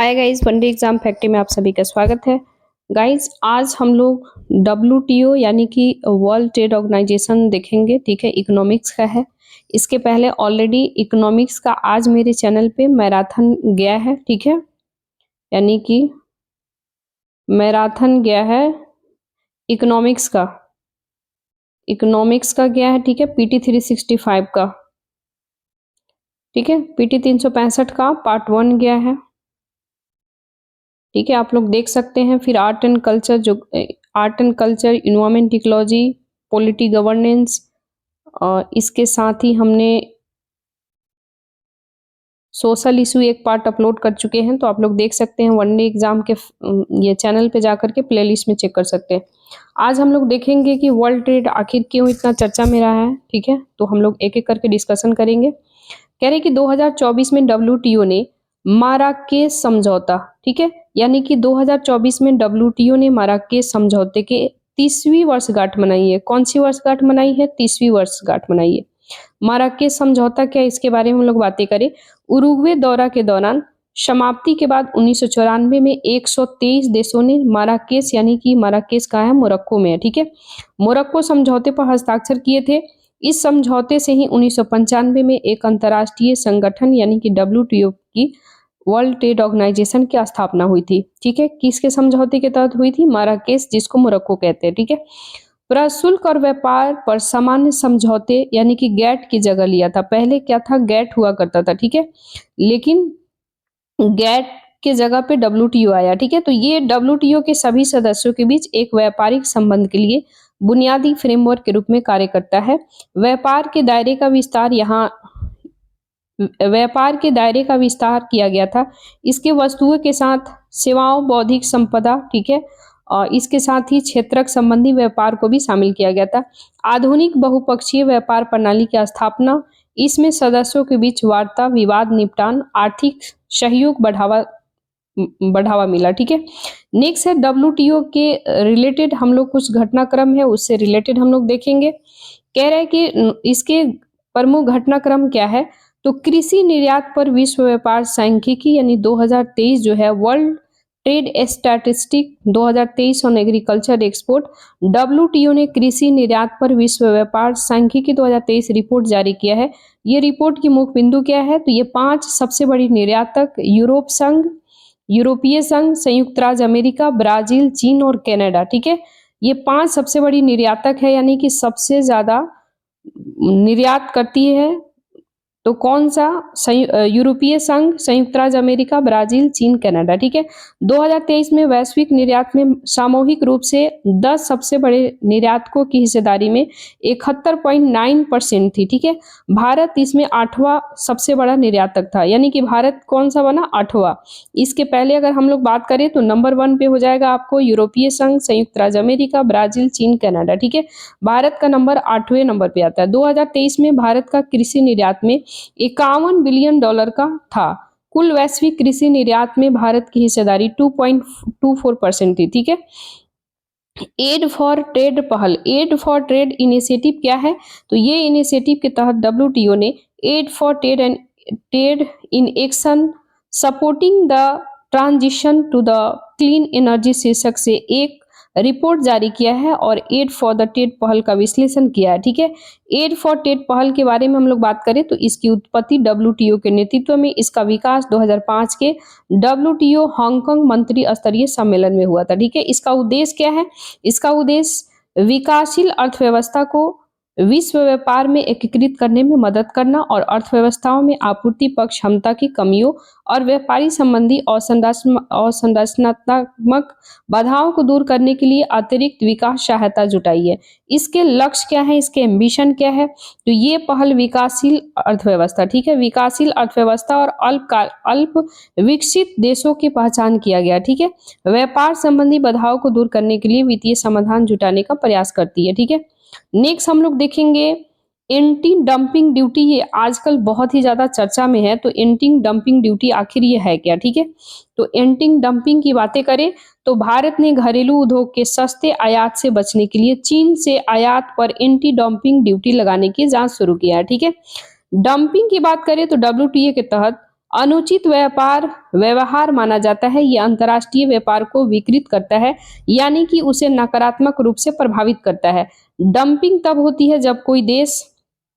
Hi guys, one day exam factory में आप सभी का स्वागत है। गाइस, आज हम लोग डब्ल्यूटीओ यानी कि वर्ल्ड ट्रेड ऑर्गेनाइजेशन देखेंगे। ठीक है, इकोनॉमिक्स का है। इसके पहले ऑलरेडी इकोनॉमिक्स का आज मेरे चैनल पे मैराथन गया है। ठीक है, यानी कि मैराथन गया है इकोनॉमिक्स का गया है। ठीक है, पीटी 365 का। ठीक है, पीटी 365 का पार्ट 1 गया है। ठीक है, आप लोग देख सकते हैं। फिर art and culture, environment ecology, polity governance, और इसके साथ ही हमने सोशल इशू एक पार्ट अपलोड कर चुके हैं। तो आप लोग देख सकते हैं वनडे एग्जाम के ये चैनल पे जाकर के प्लेलिस्ट में चेक कर सकते हैं। आज हम लोग देखेंगे कि वर्ल्ड ट्रेड आखिर क्यों इतना चर्चा में रहा है। ठीक है, तो हम लोग एक एक करके डिस्कशन करेंगे। कह रहे कि 2024 में डब्ल्यूटीओ ने माराकेस समझौता, ठीक है, यानी कि 2024 में डब्ल्यूटीओ ने माराकेस समझौते के 30वीं वर्षगांठ मनाई है। कौन सी वर्षगांठ मनाई है? 30वीं वर्षगांठ मनाई है। माराकेस समझौता क्या है, इसके बारे में हम लोग बातें करें। उरुग्वे दौरा के दौरान समाप्ति के बाद 1994 में 123 देशों ने माराकेस, यानी कि माराकेस कहाँ है? मोरक्को में है। ठीक है, मोरक्को समझौते पर हस्ताक्षर किए थे। इस समझौते से ही 1995 में एक अंतर्राष्ट्रीय संगठन यानी कि डब्ल्यूटीओ की वर्ल्ड ट्रेड ऑर्गेनाइजेशन की स्थापना हुई थी। ठीक है, किसके समझौते के तहत हुई थी? माराकेस, जिसको मोरक्को कहते हैं। ठीक है, प्रशुल्क और व्यापार पर सामान्य समझौते यानी कि गैट की जगह लिया था। पहले क्या था? गैट हुआ करता था। ठीक है, लेकिन गैट के जगह पे डब्ल्यूटीओ आया। ठीक है, तो ये डब्ल्यूटीओ के सभी सदस्यों के बीच एक व्यापारिक संबंध के लिए बुनियादी फ्रेमवर्क के रूप में कार्य करता है। व्यापार के दायरे का विस्तार किया गया था। इसके वस्तुओं के साथ सेवाओं, बौद्धिक संपदा, ठीक है, और इसके साथ ही क्षेत्रक संबंधी व्यापार को भी शामिल किया गया था। आधुनिक बहुपक्षीय व्यापार प्रणाली की स्थापना, इसमें सदस्यों के बीच वार्ता, विवाद निपटान, आर्थिक सहयोग बढ़ावा मिला। ठीक है, नेक्स्ट है डब्ल्यूटीओ के रिलेटेड हम लोग कुछ घटनाक्रम है उससे रिलेटेड हम लोग देखेंगे। कह रहे हैं कि इसके प्रमुख घटनाक्रम क्या है? तो कृषि निर्यात पर विश्व व्यापार सांख्यिकी यानी 2023 जो है world trade statistic 2023 on agriculture export, WTO ने कृषि निर्यात पर विश्व व्यापार सांख्यिकी 2023 रिपोर्ट जारी किया है। ये रिपोर्ट की मुख्य बिंदु क्या है? तो ये 5 सबसे बड़ी निर्यातक यूरोपीय संघ, संयुक्त राज्य अमेरिका, ब्राजील, चीन और कनाडा। ठीक है, ये 5 सबसे बड़ी निर्यातक है, यानी कि सबसे ज्यादा निर्यात करती है। तो कौन सा? यूरोपीय संघ, संयुक्त राज्य अमेरिका, ब्राजील, चीन, कनाडा। ठीक है, 2023 में वैश्विक निर्यात में सामूहिक रूप से 10 सबसे बड़े निर्यातकों की हिस्सेदारी में 71.9% थी। ठीक है, भारत इसमें 8वां सबसे बड़ा निर्यातक था, यानी कि भारत कौन सा बना? 8वां। इसके पहले अगर हम लोग बात करें तो नंबर 1 पे हो जाएगा आपको यूरोपीय संघ, संयुक्त राज्य अमेरिका, ब्राजील, चीन, कनाडा। ठीक है, भारत का नंबर 8वें नंबर पे आता है। 2023 में भारत का कृषि निर्यात में 51 बिलियन डॉलर का था। कुल वैश्विक कृषि निर्यात में भारत की हिस्सेदारी 2.24% थी। ठीक है, एड फॉर ट्रेड इनिशिएटिव क्या है? तो ये इनिशिएटिव के तहत डब्ल्यूटीओ ने aid for trade in action supporting the transition to the clean energy शीर्षक से एक रिपोर्ट जारी किया है और एड फॉर द ट्रेड पहल का विश्लेषण किया है। ठीक है, एड फॉर ट्रेड पहल के बारे में हम लोग बात करें तो इसकी उत्पत्ति डब्ल्यूटीओ के नेतृत्व में, इसका विकास 2005 के डब्ल्यूटीओ हांगकांग मंत्री स्तरीय सम्मेलन में हुआ था। ठीक है, इसका उद्देश्य क्या है? इसका उद्देश्य विकासशील अर्थव्यवस्था को विश्व व्यापार में एकीकृत करने में मदद करना और अर्थव्यवस्थाओं में आपूर्ति पक्ष क्षमता की कमियों और व्यापारी संबंधी अवसंरचनात्मक बाधाओं को दूर करने के लिए अतिरिक्त विकास सहायता जुटाई है। इसके लक्ष्य क्या है? इसके एम्बिशन क्या है? तो ये पहल विकासशील अर्थव्यवस्था, ठीक है, विकासशील अर्थव्यवस्था और अल्प विकसित देशों की पहचान किया गया। ठीक है, व्यापार संबंधी बाधाओं को दूर करने के लिए वित्तीय समाधान जुटाने का प्रयास करती है। ठीक है, नेक्स्ट हम लोग देखेंगे एंटी डंपिंग ड्यूटी। ये आजकल बहुत ही ज्यादा चर्चा में है। तो एंटी डंपिंग ड्यूटी आखिर ये है क्या? ठीक है, तो एंटी डंपिंग की बातें करें तो भारत ने घरेलू उद्योग के सस्ते आयात से बचने के लिए चीन से आयात पर एंटी डंपिंग ड्यूटी लगाने की जांच शुरू किया है। ठीक है, डंपिंग की बात करें तो डब्ल्यूटीओ के तहत अनुचित व्यवहार माना जाता है। यह अंतर्राष्ट्रीय व्यापार को विकृत करता है, यानी कि उसे नकारात्मक रूप से प्रभावित करता है। डंपिंग तब होती है जब कोई देश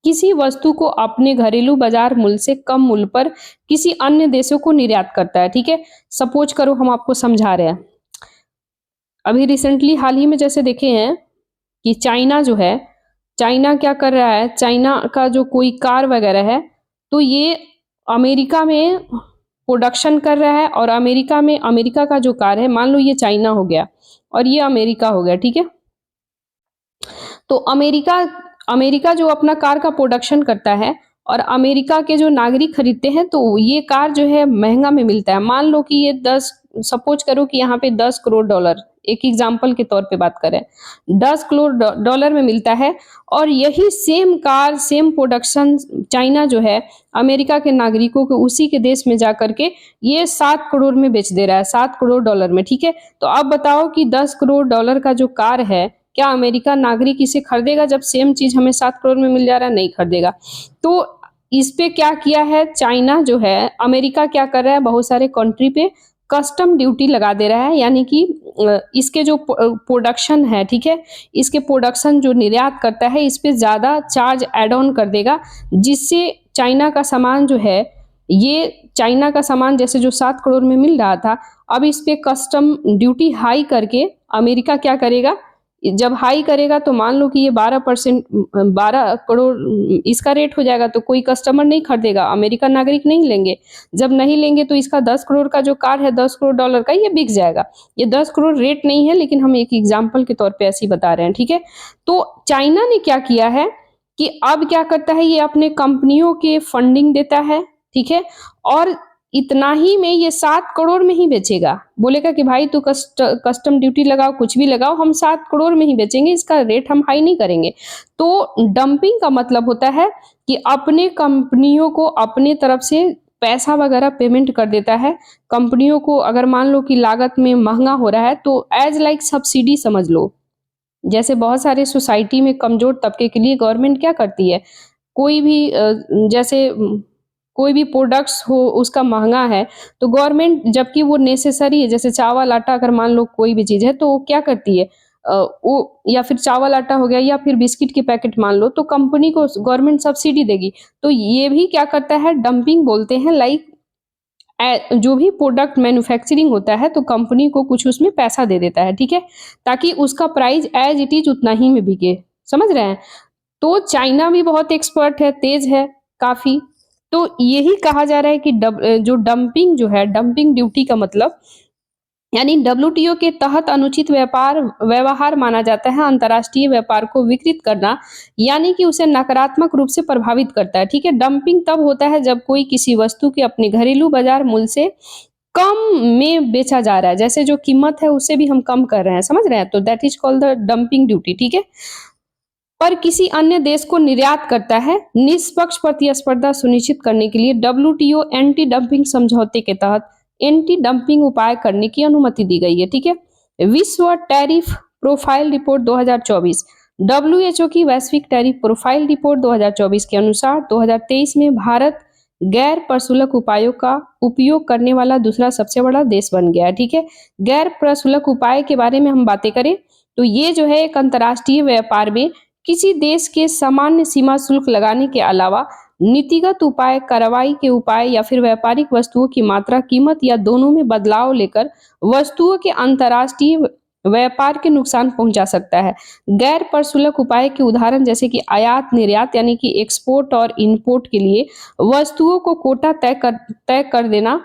किसी वस्तु को अपने घरेलू बाजार मूल्य से कम मूल्य पर किसी अन्य देशों को निर्यात करता है। ठीक है, सपोज करो हम आपको समझा रहे हैं, अभी रिसेंटली हाल ही में जैसे देखे हैं कि चाइना जो है, चाइना क्या कर रहा है, चाइना का जो कोई कार वगैरह है तो ये अमेरिका में प्रोडक्शन कर रहा है, और अमेरिका का जो कार है, मान लो ये चाइना हो गया और ये अमेरिका हो गया। ठीक है, तो अमेरिका अमेरिका जो अपना कार का प्रोडक्शन करता है और अमेरिका के जो नागरिक खरीदते हैं तो ये कार जो है महंगा में मिलता है। मान लो कि ये 10, सपोज करो कि यहाँ पे $10 करोड़, एक एग्जाम्पल के तौर पे बात करें, $10 करोड़ में मिलता है, और यही same car same production China जो है अमेरिका के नागरिकों को उसी के देश में जा करके ये 7 करोड़ में बेच दे रहा है, $7 करोड़ में। ठीक है, तो अब बताओ कि $10 करोड़ का जो कार है, क्या अमेरिका नागरिक इसे खरीदेगा जब सेम चीज हमें 7 करोड़ में मिल जा रहा है? नहीं खरीदेगा। तो इस पे क्या किया है चाइना जो है, अमेरिका क्या कर रहा है, बहुत सारे कंट्री पे कस्टम ड्यूटी लगा दे रहा है, यानी कि इसके जो प्रोडक्शन है, ठीक है, इसके प्रोडक्शन जो निर्यात करता है इस पे ज्यादा चार्ज एड ऑन कर देगा, जिससे चाइना का सामान जो है, ये चाइना का सामान जैसे जो 7 करोड़ में मिल रहा था, अब इस पे कस्टम ड्यूटी हाई करके अमेरिका क्या करेगा, जब हाई करेगा तो मान लो कि ये 12%, 12 करोड़ इसका रेट हो जाएगा, तो कोई कस्टमर नहीं खरीदेगा, अमेरिका नागरिक नहीं लेंगे। जब नहीं लेंगे तो इसका 10 करोड़ का जो कार है, $10 करोड़ का, ये बिक जाएगा। ये 10 करोड़ रेट नहीं है, लेकिन हम एक एग्जाम्पल के तौर पे ऐसे ही बता रहे हैं। ठीक है, तो चाइना ने क्या किया है कि अब क्या करता है, ये अपने कंपनियों के फंडिंग देता है। ठीक है, और इतना ही में ये 7 करोड़ में ही बेचेगा, बोलेगा कि भाई तू कस्टम ड्यूटी लगाओ, कुछ भी लगाओ, हम 7 करोड़ में ही बेचेंगे, इसका रेट हम हाई नहीं करेंगे। तो डंपिंग का मतलब होता है कि अपने कंपनियों को अपने तरफ से पैसा वगैरह पेमेंट कर देता है कंपनियों को। अगर मान लो कि लागत में महंगा हो रहा है तो एज लाइक सब्सिडी समझ लो। जैसे बहुत सारे सोसाइटी में कमजोर तबके के लिए गवर्नमेंट क्या करती है, कोई भी जैसे कोई भी प्रोडक्ट्स हो उसका महंगा है, तो गवर्नमेंट, जबकि वो नेसेसरी है, जैसे चावल आटा, अगर मान लो कोई भी चीज है तो वो क्या करती है, वो या फिर चावल आटा हो गया या फिर बिस्किट के पैकेट मान लो, तो कंपनी को गवर्नमेंट सब्सिडी देगी। तो ये भी क्या करता है, डंपिंग बोलते हैं। लाइक जो भी प्रोडक्ट मैन्युफैक्चरिंग होता है तो कंपनी को कुछ उसमें पैसा दे देता है। ठीक है, ताकि उसका प्राइस एज इट इज उतना ही में बिके। समझ रहे हैं? तो चाइना भी बहुत एक्सपर्ट है, तेज है काफी। तो यही कहा जा रहा है कि जो डंपिंग जो है, डंपिंग ड्यूटी का मतलब यानी डब्ल्यूटीओ के तहत अनुचित व्यवहार माना जाता है, अंतर्राष्ट्रीय व्यापार को विकृत करना, यानी कि उसे नकारात्मक रूप से प्रभावित करता है। ठीक है, डंपिंग तब होता है जब कोई किसी वस्तु के अपने घरेलू बाजार मूल्य से कम में बेचा जा रहा है, जैसे जो कीमत है उससे भी हम कम कर रहे हैं। समझ रहे हैं? तो that is called the dumping duty. ठीक है, पर किसी अन्य देश को निर्यात करता है। निष्पक्ष प्रतिस्पर्धा सुनिश्चित करने के लिए डब्ल्यूटीओ एंटी डंपिंग समझौते के तहत एंटी डंपिंग उपाय करने की अनुमति दी गई है। ठीक है, विश्व टैरिफ प्रोफाइल रिपोर्ट 2024, डब्ल्यूएचओ की वैश्विक टैरिफ प्रोफाइल रिपोर्ट 2024 के अनुसार 2023 में भारत गैर प्रशुल्क उपायों का उपयोग करने वाला दूसरा सबसे बड़ा देश बन गया है। ठीक है, गैर प्रशुल्क उपाय के बारे में हम बातें करें तो ये जो है एक अंतर्राष्ट्रीय व्यापार में किसी देश के सामान्य सीमा शुल्क लगाने के अलावा नीतिगत उपाय, कार्रवाई के उपाय या फिर व्यापारिक वस्तुओं की मात्रा, कीमत या दोनों में बदलाव लेकर वस्तुओं के अंतर्राष्ट्रीय व्यापार के नुकसान पहुंचा सकता है। गैर प्रशुल्क उपाय के उदाहरण जैसे कि आयात निर्यात यानी कि एक्सपोर्ट और इंपोर्ट के लिए वस्तुओं को कोटा तय कर देना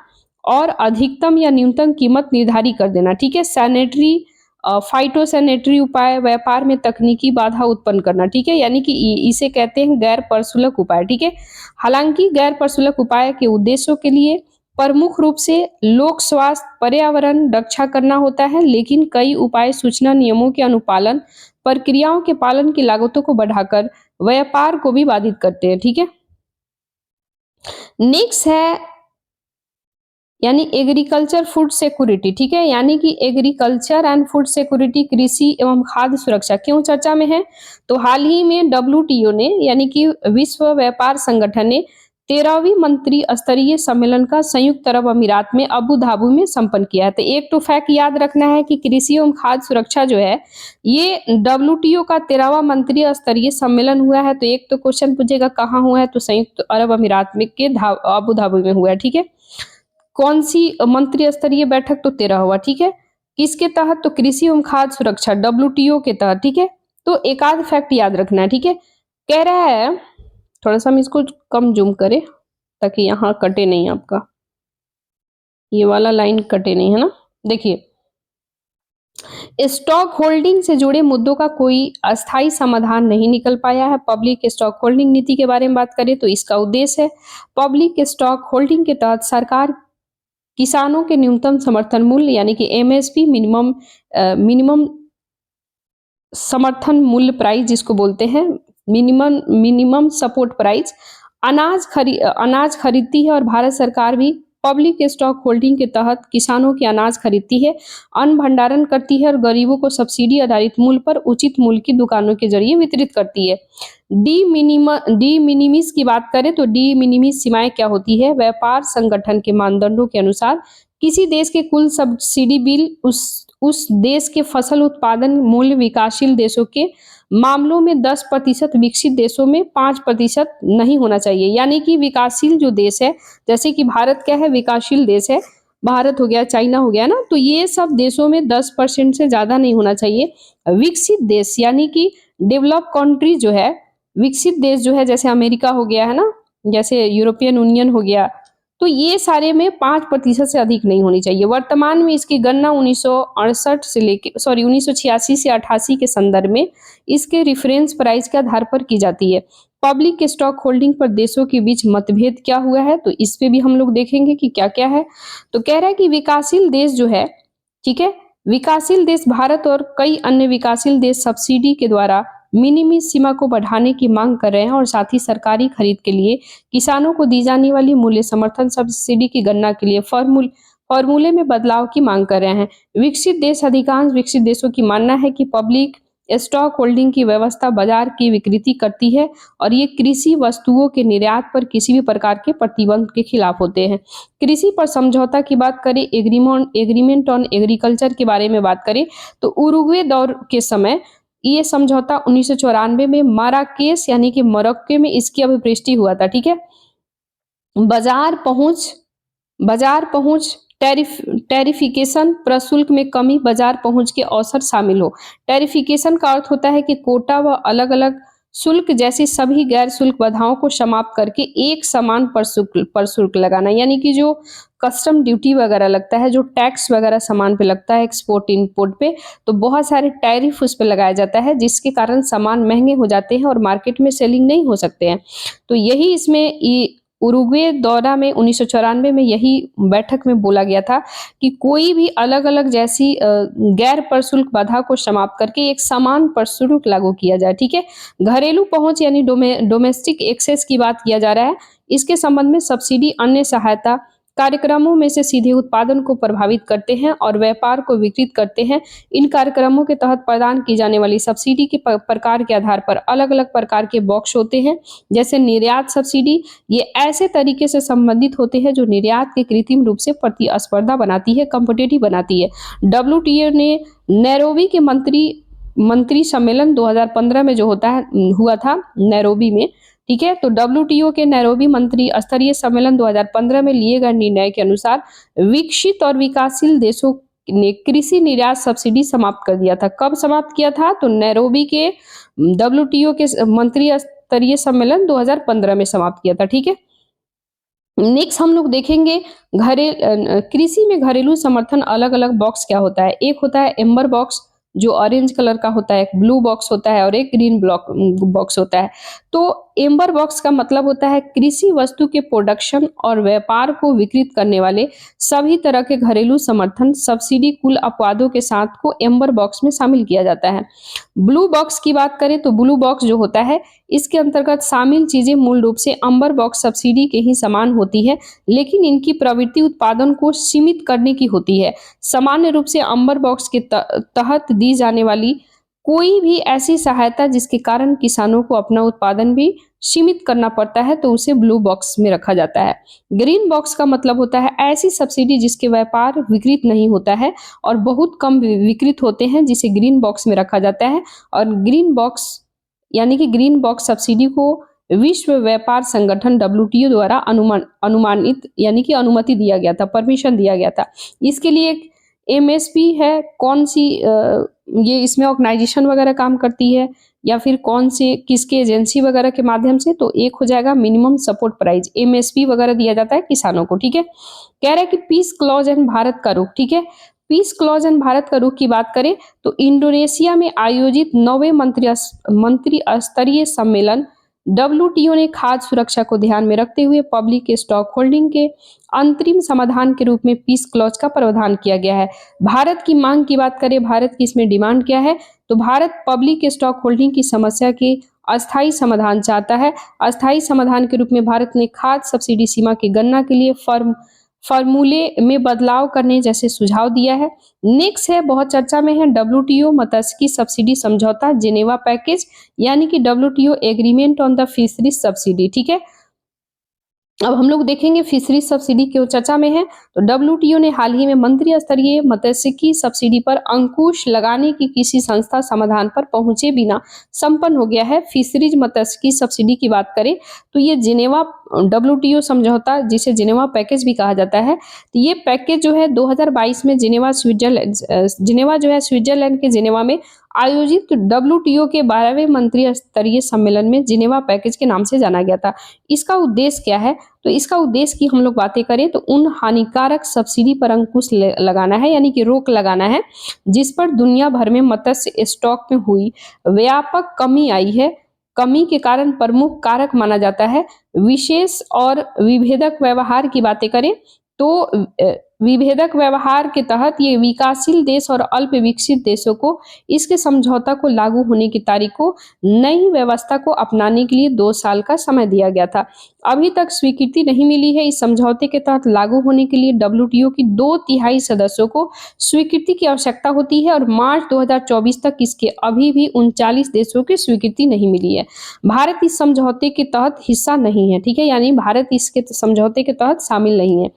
और अधिकतम या न्यूनतम कीमत निर्धारित कर देना। ठीक है, सैनिटरी फाइटोसैनिटरी उपाय, व्यापार में तकनीकी बाधा उत्पन्न करना। ठीक है, यानी कि इसे कहते हैं गैर प्रशुल्क उपाय। ठीक है, हालांकि गैर प्रशुल्क उपाय के उद्देश्यों के लिए प्रमुख रूप से लोक स्वास्थ्य, पर्यावरण रक्षा करना होता है, लेकिन कई उपाय सूचना नियमों के अनुपालन, प्रक्रियाओं के पालन की लागतों को बढ़ाकर व्यापार को भी बाधित करते हैं। ठीक है, नेक्स्ट है यानी एग्रीकल्चर फूड सिक्योरिटी। ठीक है, यानी कि एग्रीकल्चर एंड फूड सिक्योरिटी, कृषि एवं खाद्य सुरक्षा क्यों चर्चा में है, तो हाल ही में डब्ल्यूटीओ ने यानी कि विश्व व्यापार संगठन ने 13वीं मंत्री स्तरीय सम्मेलन का संयुक्त अरब अमीरात में अबू धाबी में संपन्न किया है। तो एक तो फैक्ट याद रखना है कि कृषि एवं खाद्य सुरक्षा जो है ये डब्ल्यूटीओ का 13वां मंत्री स्तरीय सम्मेलन हुआ है। तो एक तो क्वेश्चन पूछेगा कहाँ हुआ है, तो संयुक्त अरब अमीरात में के अबू धाबी में हुआ है। ठीक है, कौन सी मंत्री स्तरीय बैठक, तो 13 हुआ। ठीक है, किसके तहत, तो कृषि एवं खाद्य सुरक्षा डब्ल्यूटीओ के तहत। ठीक है, तो एक आध फैक्ट याद रखना है। ठीक है, कह रहा है, थोड़ा सा हम इसको कम जूम करें ताकि यहाँ कटे नहीं, आपका ये वाला लाइन कटे नहीं, है ना। देखिए, स्टॉक होल्डिंग से जुड़े मुद्दों का कोई अस्थायी समाधान नहीं निकल पाया है। पब्लिक स्टॉक होल्डिंग नीति के बारे में बात करें तो इसका उद्देश्य है पब्लिक स्टॉक होल्डिंग के तहत सरकार किसानों के न्यूनतम समर्थन मूल्य यानी कि एमएसपी मिनिमम समर्थन मूल्य प्राइस जिसको बोलते हैं मिनिमम सपोर्ट प्राइस अनाज खरीदती है, और भारत सरकार भी पब्लिक स्टॉक होल्डिंग के तहत किसानों के अनाज खरीदती है, अन्न भंडारण करती है और गरीबों को सब्सिडी आधारित मूल्य पर उचित मूल्य की दुकानों के जरिए वितरित करती है। डी मिनिमिस की बात करें तो डी मिनिमिस सीमाएं क्या होती है, व्यापार संगठन के मानदंडों के अनुसार किसी देश के कुल सब्सिडी बिल उस देश के फसल उत्पादन मूल्य विकासशील देशों के मामलों में 10%, विकसित देशों में 5% नहीं होना चाहिए। यानी कि विकासशील जो देश है, जैसे कि भारत क्या है, विकासशील देश है, भारत हो गया, चाइना हो गया ना, तो ये सब देशों में 10% से ज्यादा नहीं होना चाहिए। विकसित देश यानी कि डेवलप कंट्री जो है, विकसित देश जो है, जैसे अमेरिका हो गया है ना, जैसे यूरोपियन यूनियन हो गया, तो ये सारे में 5% से अधिक नहीं होनी चाहिए। वर्तमान में इसकी गणना 1968 से लेके 1986 से 88 के संदर्भ में इसके रेफरेंस प्राइस के आधार पर की जाती है। पब्लिक स्टॉक होल्डिंग पर देशों के बीच मतभेद क्या हुआ है, तो इस पे भी हम लोग देखेंगे कि क्या क्या है। तो कह रहा है कि विकासशील देश जो है, ठीक है, विकासशील देश भारत और कई अन्य विकासशील देश सब्सिडी के द्वारा मिनिमम सीमा को बढ़ाने की मांग कर रहे हैं, और साथ ही सरकारी खरीद के लिए किसानों को दी जाने वाली मूल्य समर्थन सब्सिडी की गणना के लिए फॉर्मूले में बदलाव की मांग कर रहे हैं। विकसित देश अधिकांश विकसित देशों की मानना है कि पब्लिक स्टॉक होल्डिंग की व्यवस्था बाजार की विकृति करती है, और ये कृषि वस्तुओं के निर्यात पर किसी भी प्रकार के प्रतिबंध के खिलाफ होते हैं। कृषि पर समझौता की बात करें, एग्रीमेंट ऑन एग्रीकल्चर के बारे में बात करें तो उरुग्वे दौर के समय ये समझौता 1994 में माराकेश यानी कि मोरक्को में इसकी अभिप्रेष्टि हुआ था। ठीक है, बाजार पहुंच टैरिफिकेशन, प्रशुल्क में कमी, बाजार पहुंच के अवसर शामिल हो। टैरिफिकेशन का अर्थ होता है कि कोटा व अलग अलग शुल्क जैसी सभी गैर शुल्क बाधाओं को समाप्त करके एक समान पर शुल्क लगाना, यानी कि जो कस्टम ड्यूटी वगैरह लगता है, जो टैक्स वगैरह सामान पे लगता है एक्सपोर्ट इम्पोर्ट पे, तो बहुत सारे टैरिफ उस पे लगाया जाता है, जिसके कारण सामान महंगे हो जाते हैं और मार्केट में सेलिंग नहीं हो सकते हैं। तो यही इसमें उरुग्वे दौरा में 1994 में यही बैठक में बोला गया था कि कोई भी अलग अलग जैसी गैर प्रशुल्क बाधा को समाप्त करके एक समान प्रशुल्क लागू किया जाए। ठीक है, घरेलू पहुंच यानी डोमेस्टिक एक्सेस की बात किया जा रहा है। इसके संबंध में सब्सिडी अन्य सहायता कार्यक्रमों में से सीधे उत्पादन को प्रभावित करते हैं और व्यापार को विकृत करते हैं। इन कार्यक्रमों के तहत प्रदान की जाने वाली सब्सिडी के प्रकार के आधार पर अलग अलग प्रकार के बॉक्स होते हैं, जैसे निर्यात सब्सिडी। ये ऐसे तरीके से संबंधित होते हैं जो निर्यात के कृत्रिम रूप से प्रतिस्पर्धा बनाती है, कॉम्पिटिटिव बनाती है। डब्ल्यूटीओ ने नैरोबी के मंत्री सम्मेलन 2015 में जो हुआ था नैरोबी में, ठीक है, तो डब्ल्यूटीओ के नैरोबी मंत्री स्तरीय सम्मेलन 2015 में लिए गए निर्णय के अनुसार विकसित और विकासशील देशों ने कृषि निर्यात सब्सिडी समाप्त कर दिया था। कब समाप्त किया था, तो नैरोबी के डब्ल्यूटीओ के मंत्री स्तरीय सम्मेलन 2015 में समाप्त किया था। ठीक है, नेक्स्ट हम लोग देखेंगे कृषि में घरेलू समर्थन अलग अलग बॉक्स क्या होता है। एक होता है एम्बर बॉक्स जो ऑरेंज कलर का होता है, एक ब्लू बॉक्स होता है और एक ग्रीन बॉक्स होता है। तो एम्बर बॉक्स का मतलब होता है कृषि वस्तु के प्रोडक्शन और व्यापार को विकृत करने वाले सभी तरह के घरेलू समर्थन सब्सिडी कुल अपवादों के साथ को एम्बर बॉक्स में शामिल किया जाता है। ब्लू बॉक्स की बात करें तो ब्लू बॉक्स जो होता है इसके अंतर्गत शामिल चीजें मूल रूप से अम्बर बॉक्स सब्सिडी के ही समान होती है, लेकिन इनकी प्रवृत्ति उत्पादन को सीमित करने की होती है। सामान्य रूप से अम्बर बॉक्स के तहत दी जाने वाली कोई भी ऐसी सहायता जिसके कारण किसानों को अपना उत्पादन भी सीमित करना पड़ता है तो उसे ब्लू बॉक्स में रखा जाता है। ग्रीन बॉक्स का मतलब होता है ऐसी सब्सिडी जिसके व्यापार विकृत नहीं होता है और बहुत कम विकृत होते हैं, जिसे ग्रीन बॉक्स में रखा जाता है। और ग्रीन बॉक्स यानी कि ग्रीन बॉक्स सब्सिडी को विश्व व्यापार संगठन डब्ल्यूटीओ द्वारा अनुमानित यानी कि अनुमति दिया गया था, परमिशन दिया गया था। इसके लिए एक एमएसपी है, कौन सी ये इसमें ऑर्गेनाइजेशन वगैरह काम करती है या फिर कौन से किसके एजेंसी वगैरह के माध्यम से, तो एक हो जाएगा मिनिमम सपोर्ट प्राइस, एमएसपी वगैरह दिया जाता है किसानों को। ठीक है, कह रहा है कि पीस क्लॉज एंड भारत का रुख। ठीक है, पीस क्लॉज एंड भारत का रुख की बात करें तो इंडोनेशिया में आयोजित 9वें मंत्री स्तरीय सम्मेलन डब्ल्यूटीओ ने खाद्य सुरक्षा को ध्यान में रखते हुए पब्लिक स्टॉक होल्डिंग के अंतरिम समाधान के रूप में पीस क्लॉज का प्रावधान किया गया है। भारत की मांग की बात करें, भारत की इसमें डिमांड क्या है, तो भारत पब्लिक स्टॉक होल्डिंग की समस्या के अस्थायी समाधान चाहता है। अस्थायी समाधान के रूप में भारत ने खाद्य सब्सिडी सीमा की गणना के लिए फॉर्मूले में बदलाव करने जैसे सुझाव दिया है। नेक्स्ट है, बहुत चर्चा में है, डब्ल्यूटीओ मत्स्यिकी सब्सिडी समझौता जेनेवा पैकेज यानी कि WTO agreement on the fisheries subsidy. ठीक है, अब हम लोग देखेंगे फिशरीज सब्सिडी क्यों चर्चा में है। तो डब्ल्यूटीओ ने हाल ही में मंत्री स्तरीय मत्स्यिकी सब्सिडी पर अंकुश लगाने की किसी संस्था समाधान पर पहुंचे बिना संपन्न हो गया है। फिशरीज मत्स्यिकी सब्सिडी की बात करें तो ये जिनेवा डब्ल्यूटीओ समझौता, जिसे जिनेवा पैकेज भी कहा जाता है, तो ये पैकेज जो है 2022 में जिनेवा जो है स्विट्जरलैंड के जिनेवा में आयोजित डब्ल्यूटीओ के 12वें मंत्री स्तरीय सम्मेलन में जिनेवा पैकेज के नाम से जाना गया था। इसका उद्देश्य क्या है, तो इसका उद्देश्य की हम लोग बातें करें तो उन हानिकारक सब्सिडी पर अंकुश लगाना है यानी कि रोक लगाना है जिस पर दुनिया भर में मत्स्य स्टॉक में हुई व्यापक कमी आई है। कमी के कारण प्रमुख कारक माना जाता है विशेष और विभेदक व्यवहार की बातें करें तो विभेदक व्यवहार के तहत ये विकासशील देश और अल्प विकसित देशों को इसके समझौता को लागू होने की तारीख को नई व्यवस्था को अपनाने के लिए 2 साल का समय दिया गया था। अभी तक स्वीकृति नहीं मिली है। इस समझौते के तहत लागू होने के लिए डब्ल्यूटीओ की 2/3 सदस्यों को स्वीकृति की आवश्यकता होती है और मार्च 2024 तक इसके अभी भी 39 देशों की स्वीकृति नहीं मिली है। भारत इस समझौते के तहत हिस्सा नहीं है। ठीक है, यानी भारत इसके समझौते के तहत शामिल नहीं है।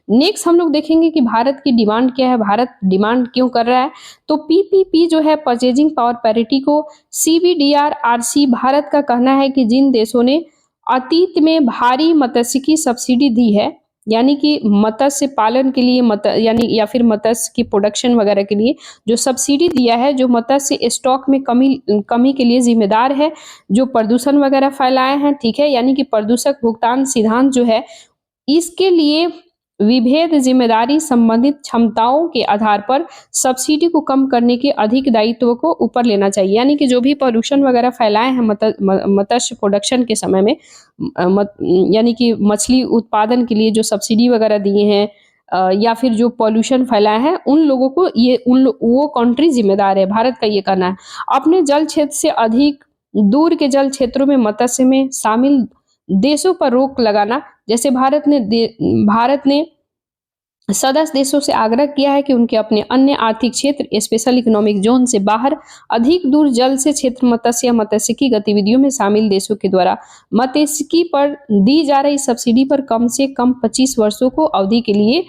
नेक्स्ट हम लोग देखेंगे कि भारत की डिमांड क्या है, भारत डिमांड क्यों कर रहा है। तो पीपीपी जो है परचेजिंग पावर पैरिटी को सीबीडीआरआरसी भारत का कहना है कि जिन देशों ने अतीत में भारी मत्स्यिकी सब्सिडी दी है यानी कि मत्स्य पालन के लिए यानी या फिर मत्स्य की प्रोडक्शन वगैरह के लिए जो सब्सिडी दिया है, जो मत्स्य स्टॉक में कमी के लिए जिम्मेदार है, जो प्रदूषण वगैरह फैलाए हैं। ठीक है, यानी कि प्रदूषक भुगतान सिद्धांत जो है, इसके लिए विभेद जिम्मेदारी संबंधित क्षमताओं के आधार पर सब्सिडी को कम करने के अधिक दायित्व को ऊपर लेना चाहिए। यानी कि जो भी पॉल्यूशन वगैरह फैलाए हैं मत्स्य प्रोडक्शन के समय में यानी कि मछली उत्पादन के लिए जो सब्सिडी वगैरह दिए हैं या फिर जो पॉल्यूशन फैलाए हैं, उन लोगों को वो कंट्री जिम्मेदार है। भारत का ये कहना है। अपने जल क्षेत्र से अधिक दूर के जल क्षेत्रों में मत्स्य में शामिल देशों पर रोक लगाना, जैसे भारत ने सदस्य देशों से आग्रह किया है कि उनके अपने अन्य आर्थिक क्षेत्र स्पेशल इकोनॉमिक जोन से बाहर अधिक दूर जल से क्षेत्र मत्स्यिकी गतिविधियों में शामिल देशों के द्वारा मत्स्यिकी पर दी जा रही सब्सिडी पर कम से कम 25 वर्षों को अवधि के लिए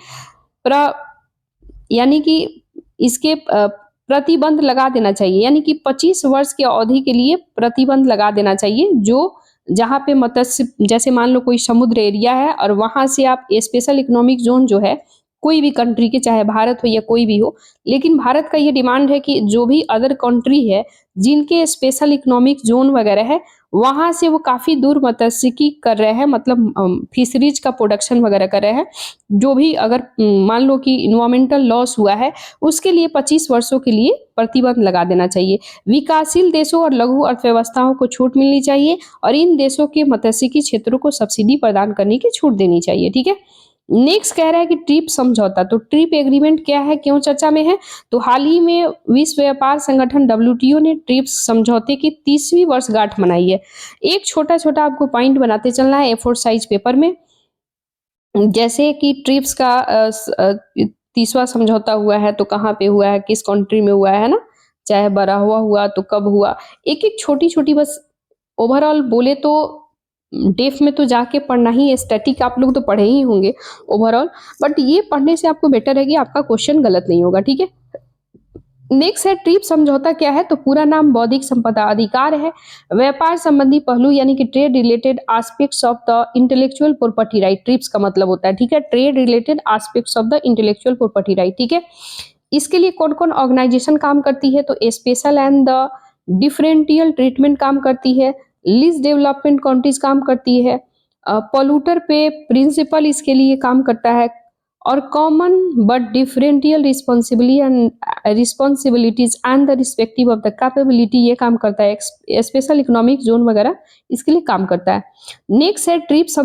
यानी कि इसके प्रतिबंध लगा देना चाहिए। यानी कि 25 वर्ष की अवधि के लिए प्रतिबंध लगा देना चाहिए। जो जहाँ पे मत्स्य, जैसे मान लो कोई समुद्र एरिया है और वहां से आप स्पेशल इकोनॉमिक जोन जो है कोई भी कंट्री के, चाहे भारत हो या कोई भी हो, लेकिन भारत का ये डिमांड है कि जो भी अदर कंट्री है जिनके स्पेशल इकोनॉमिक जोन वगैरह है, वहां से वो काफी दूर मत्स्यिकी कर रहे हैं, मतलब फिशरीज का प्रोडक्शन वगैरह कर रहे हैं, जो भी अगर मान लो कि इन्वायरमेंटल लॉस हुआ है उसके लिए 25 वर्षों के लिए प्रतिबंध लगा देना चाहिए। विकासशील देशों और लघु अर्थव्यवस्थाओं को छूट मिलनी चाहिए और इन देशों के मत्स्यिकी क्षेत्रों को सब्सिडी प्रदान करने की छूट देनी चाहिए। ठीक है, नेक्स्ट कह रहा है कि ट्रिप समझौता। तो ट्रिप एग्रीमेंट क्या है, क्यों चर्चा में है, तो हाल ही में विश्व व्यापार संगठन डब्ल्यूटीओ ने ट्रिप्स समझौते की 30वीं वर्षगांठ मनाई है। एक छोटा छोटा आपको पॉइंट बनाते चलना है A4 साइज पेपर में। जैसे कि ट्रिप्स का 30वां समझौता हुआ है तो कहाँ पे हुआ है, किस कंट्री में हुआ है ना। चाहे बड़ा हुआ हुआ तो कब हुआ, एक-एक छोटी-छोटी बस ओवरऑल बोले तो डेफ में तो जाके पढ़ना ही है, स्टैटिक आप लोग तो पढ़े ही होंगे ओवरऑल, बट ये पढ़ने से आपको बेटर है कि आपका क्वेश्चन गलत नहीं होगा, ठीक है? नेक्स्ट है ट्रिप्स समझौता क्या है? तो पूरा नाम बौद्धिक संपदा अधिकार है। व्यापार संबंधी पहलू यानी कि trade related aspects of the intellectual property right, trips का मतलब होता है, ठीक है? Trade related aspects of the intellectual property right, ठीक है? इसके लिए कौन-कौन ऑर्गेनाइजेशन काम करती है? तो special and the differential treatment काम करती है, लीस्ट डेवलपमेंट कंट्रीज काम करती है, पॉल्यूटर पे प्रिंसिपल इसके लिए काम करता है, और common but differential responsibilities and the respective of the capability ये काम करता है, स्पेशल इकोनॉमिक जोन वगैरह इसके लिए काम करता है। नेक्स्ट है ट्रिप्स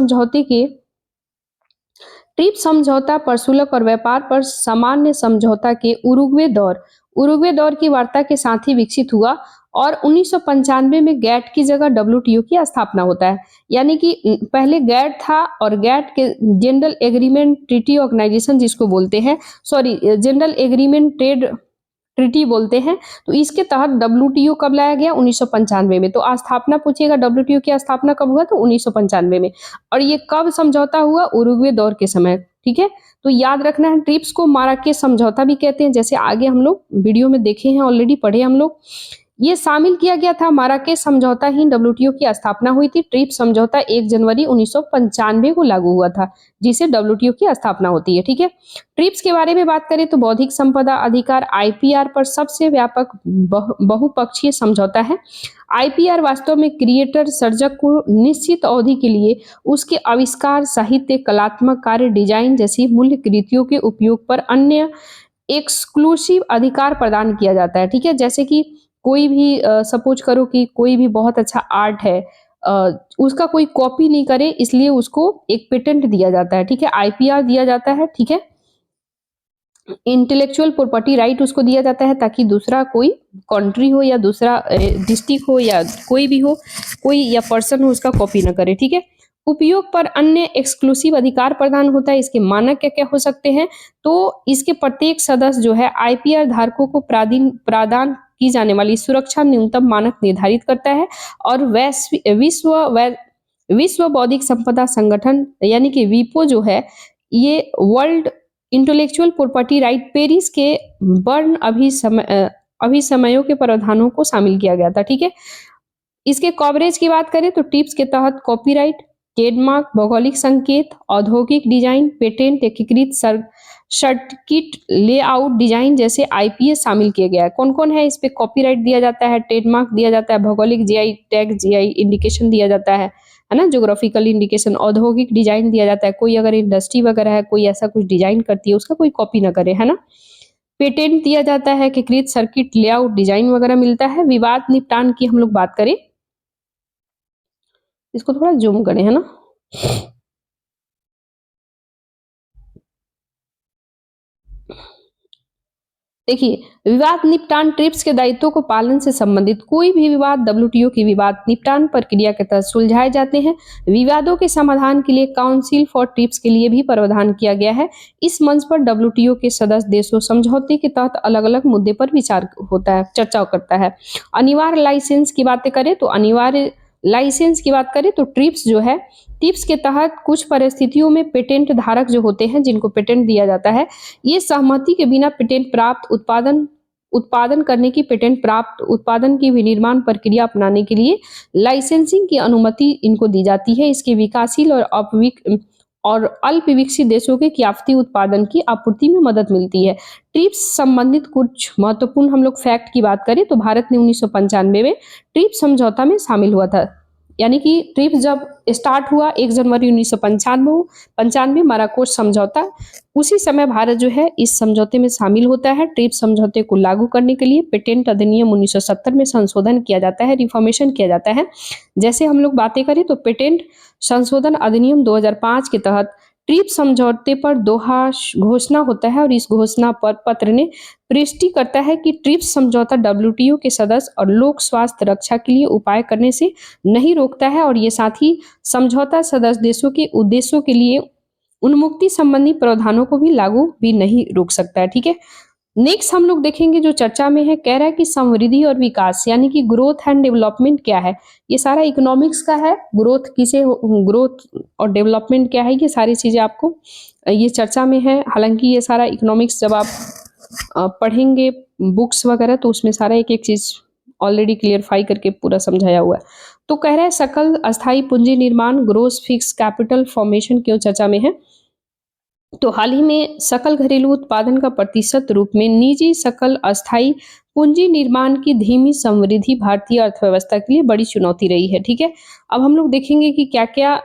समझौता पर शुल्क और व्यापार पर सामान्य समझौता के उरुग्वे दौर की वार्ता के साथ ही विकसित हुआ, और 1995 में गैट की जगह डब्ल्यूटीओ की स्थापना होता है। यानी कि पहले गैट था, और गैट के जनरल एग्रीमेंट ट्रीटी ऑर्गेनाइजेशन जिसको बोलते हैं, sorry general agreement trade treaty बोलते हैं, तो इसके तहत डब्ल्यूटीओ कब लाया गया? 1995 में। तो स्थापना पूछिएगा, डब्ल्यूटीओ की स्थापना कब हुआ? तो 1995 में। और ये कब समझौता हुआ? उरुग्वे दौर के समय, ठीक है? तो याद रखना है, ट्रिप्स को माराकेस समझौता भी कहते हैं, जैसे आगे हम लोग वीडियो में देखे हैं, ऑलरेडी पढ़े हम लोग। ये शामिल किया गया था, माराकेस समझौता ही डब्ल्यूटीओ की स्थापना हुई थी। ट्रिप्स समझौता 1 जनवरी 1995 को लागू हुआ था, जिसे डब्ल्यूटीओ की स्थापना होती है, ठीक है? ट्रिप्स के बारे में बात करें तो बौद्धिक संपदा अधिकार आईपीआर पर सबसे व्यापक बहुपक्षीय समझौता है। आईपीआर वास्तव में क्रिएटर सर्जक को निश्चित अवधि के लिए उसके आविष्कार, साहित्य, कलात्मक कार्य, डिजाइन जैसी मूल्य कृतियों के उपयोग पर अन्य एक्सक्लूसिव अधिकार प्रदान किया जाता है, ठीक है? जैसे कि कोई भी सपोज करो कि कोई भी बहुत अच्छा आर्ट है, उसका कोई कॉपी नहीं करे, इसलिए उसको एक पेटेंट दिया जाता है, ठीक है? आईपीआर दिया जाता है, ठीक है? इंटेलेक्चुअल प्रॉपर्टी राइट उसको दिया जाता है, ताकि दूसरा कोई कंट्री हो या दूसरा डिस्ट्रिक्ट हो या कोई भी हो, कोई या पर्सन हो, उसका कॉपी ना करे, ठीक है? उपयोग पर अन्य एक्सक्लूसिव अधिकार प्रदान होता है। इसके मानक क्या क्या हो सकते हैं? तो इसके प्रत्येक सदस्य जो है आईपीआर धारकों को प्रदान की जाने वाली सुरक्षा न्यूनतम मानक निर्धारित करता है, और विश्व बौद्धिक संपदा संगठन यानी कि वीपो जो है, ये world intellectual property right Paris के बर्न अभिसमयों के प्रावधानों को शामिल किया गया था, ठीक है? इसके कवरेज की बात करें तो टिप्स के तहत कॉपीराइट, ट्रेडमार्क, भौगोलिक संकेत, औद्योगिक डिजाइन, पेटेंट, एकीकृत सर्किट लेआउट डिजाइन जैसे आईपीएस शामिल किए गया है। कौन-कौन है इस पे? कॉपीराइट दिया जाता है, ट्रेडमार्क दिया जाता है, भौगोलिक जीआई टैग, जीआई इंडिकेशन दिया जाता है ना? ज्योग्राफिकल इंडिकेशन, औद्योगिक डिजाइन दिया जाता है, कोई अगर इंडस्ट्री वगैरह है, कोई ऐसा कुछ डिजाइन करती है, उसका कोई कॉपी ना करे, है ना? पेटेंट दिया जाता है, एकीकृत सर्किट लेआउट डिजाइन वगैरह मिलता है। विवाद निपटान की हम लोग बात करें, इसको थोड़ा जूम करें, है ना? देखिए, विवाद निपटान ट्रिप्स के दायित्वों को पालन से संबंधित कोई भी विवाद डब्ल्यूटीओ की विवाद निपटान प्रक्रिया के तहत सुलझाए जाते हैं। विवादों के समाधान के लिए काउंसिल फॉर ट्रिप्स के लिए भी प्रावधान किया गया है। इस मंच पर डब्ल्यूटीओ के सदस्य देशों समझौते के तहत अलग-अलग मुद्दे पर विचार होता है, चर्चा करता है। अनिवार्य लाइसेंस की बातें करें तो ट्रिप्स जो है, ट्रिप्स के तहत कुछ परिस्थितियों में पेटेंट धारक जो होते हैं, जिनको पेटेंट दिया जाता है, ये सहमति के बिना पेटेंट प्राप्त उत्पादन करने की, पेटेंट प्राप्त उत्पादन की विनिर्माण प्रक्रिया अपनाने के लिए लाइसेंसिंग की अनुमति इनको दी जाती है। इसके विकासशील और अल्प विकसित देशों के कियाफती उत्पादन की आपूर्ति में मदद मिलती है। ट्रिप्स संबंधित कुछ महत्वपूर्ण हम लोग फैक्ट की बात करें तो भारत ने 1995 में ट्रिप्स समझौता में शामिल हुआ था। यानी कि ट्रिप्स जब स्टार्ट हुआ 1 जनवरी 1995 माराकोस समझौता, उसी समय भारत जो है इस समझौते में शामिल होता है। ट्रिप्स समझौते को लागू करने के लिए पेटेंट अधिनियम 1970 में संशोधन किया जाता है, रिफॉर्मेशन किया जाता है। जैसे हम लोग बातें करें तो पेटेंट संशोधन अधिनियम 2005 के तहत ट्रिप्स समझौते पर दोहा घोषणा होता है, और इस घोषणा पर पत्र ने पुष्टि करता है कि ट्रिप्स समझौता डब्ल्यूटीओ के सदस्य और लोक स्वास्थ्य रक्षा के लिए उपाय करने से नहीं रोकता है, और ये साथ ही समझौता सदस्य देशों के उद्देश्यों के लिए उन्मुक्ति संबंधी प्रावधानों को भी लागू भी नहीं रोक सकता है, ठीक है? नेक्स्ट हम लोग देखेंगे जो चर्चा में है, कह रहा है कि समृद्धि और विकास यानी कि ग्रोथ एंड डेवलपमेंट क्या है। ये सारा इकोनॉमिक्स का है। ग्रोथ और डेवलपमेंट क्या है, ये सारी चीजें आपको ये चर्चा में है। हालांकि ये सारा इकोनॉमिक्स जब आप पढ़ेंगे बुक्स वगैरह तो उसमें सारा एक एक चीज ऑलरेडी क्लियरफाई करके पूरा समझाया हुआ है। तो कह रहा है सकल अस्थाई पूंजी निर्माण ग्रोस फिक्स कैपिटल फॉर्मेशन क्यों चर्चा में है। तो हाल ही में सकल घरेलू उत्पादन का प्रतिशत रूप में निजी सकल अस्थाई पूंजी निर्माण की धीमी समृद्धि भारतीय अर्थव्यवस्था के लिए बड़ी चुनौती रही है। ठीक है, अब हम लोग देखेंगे कि क्या क्या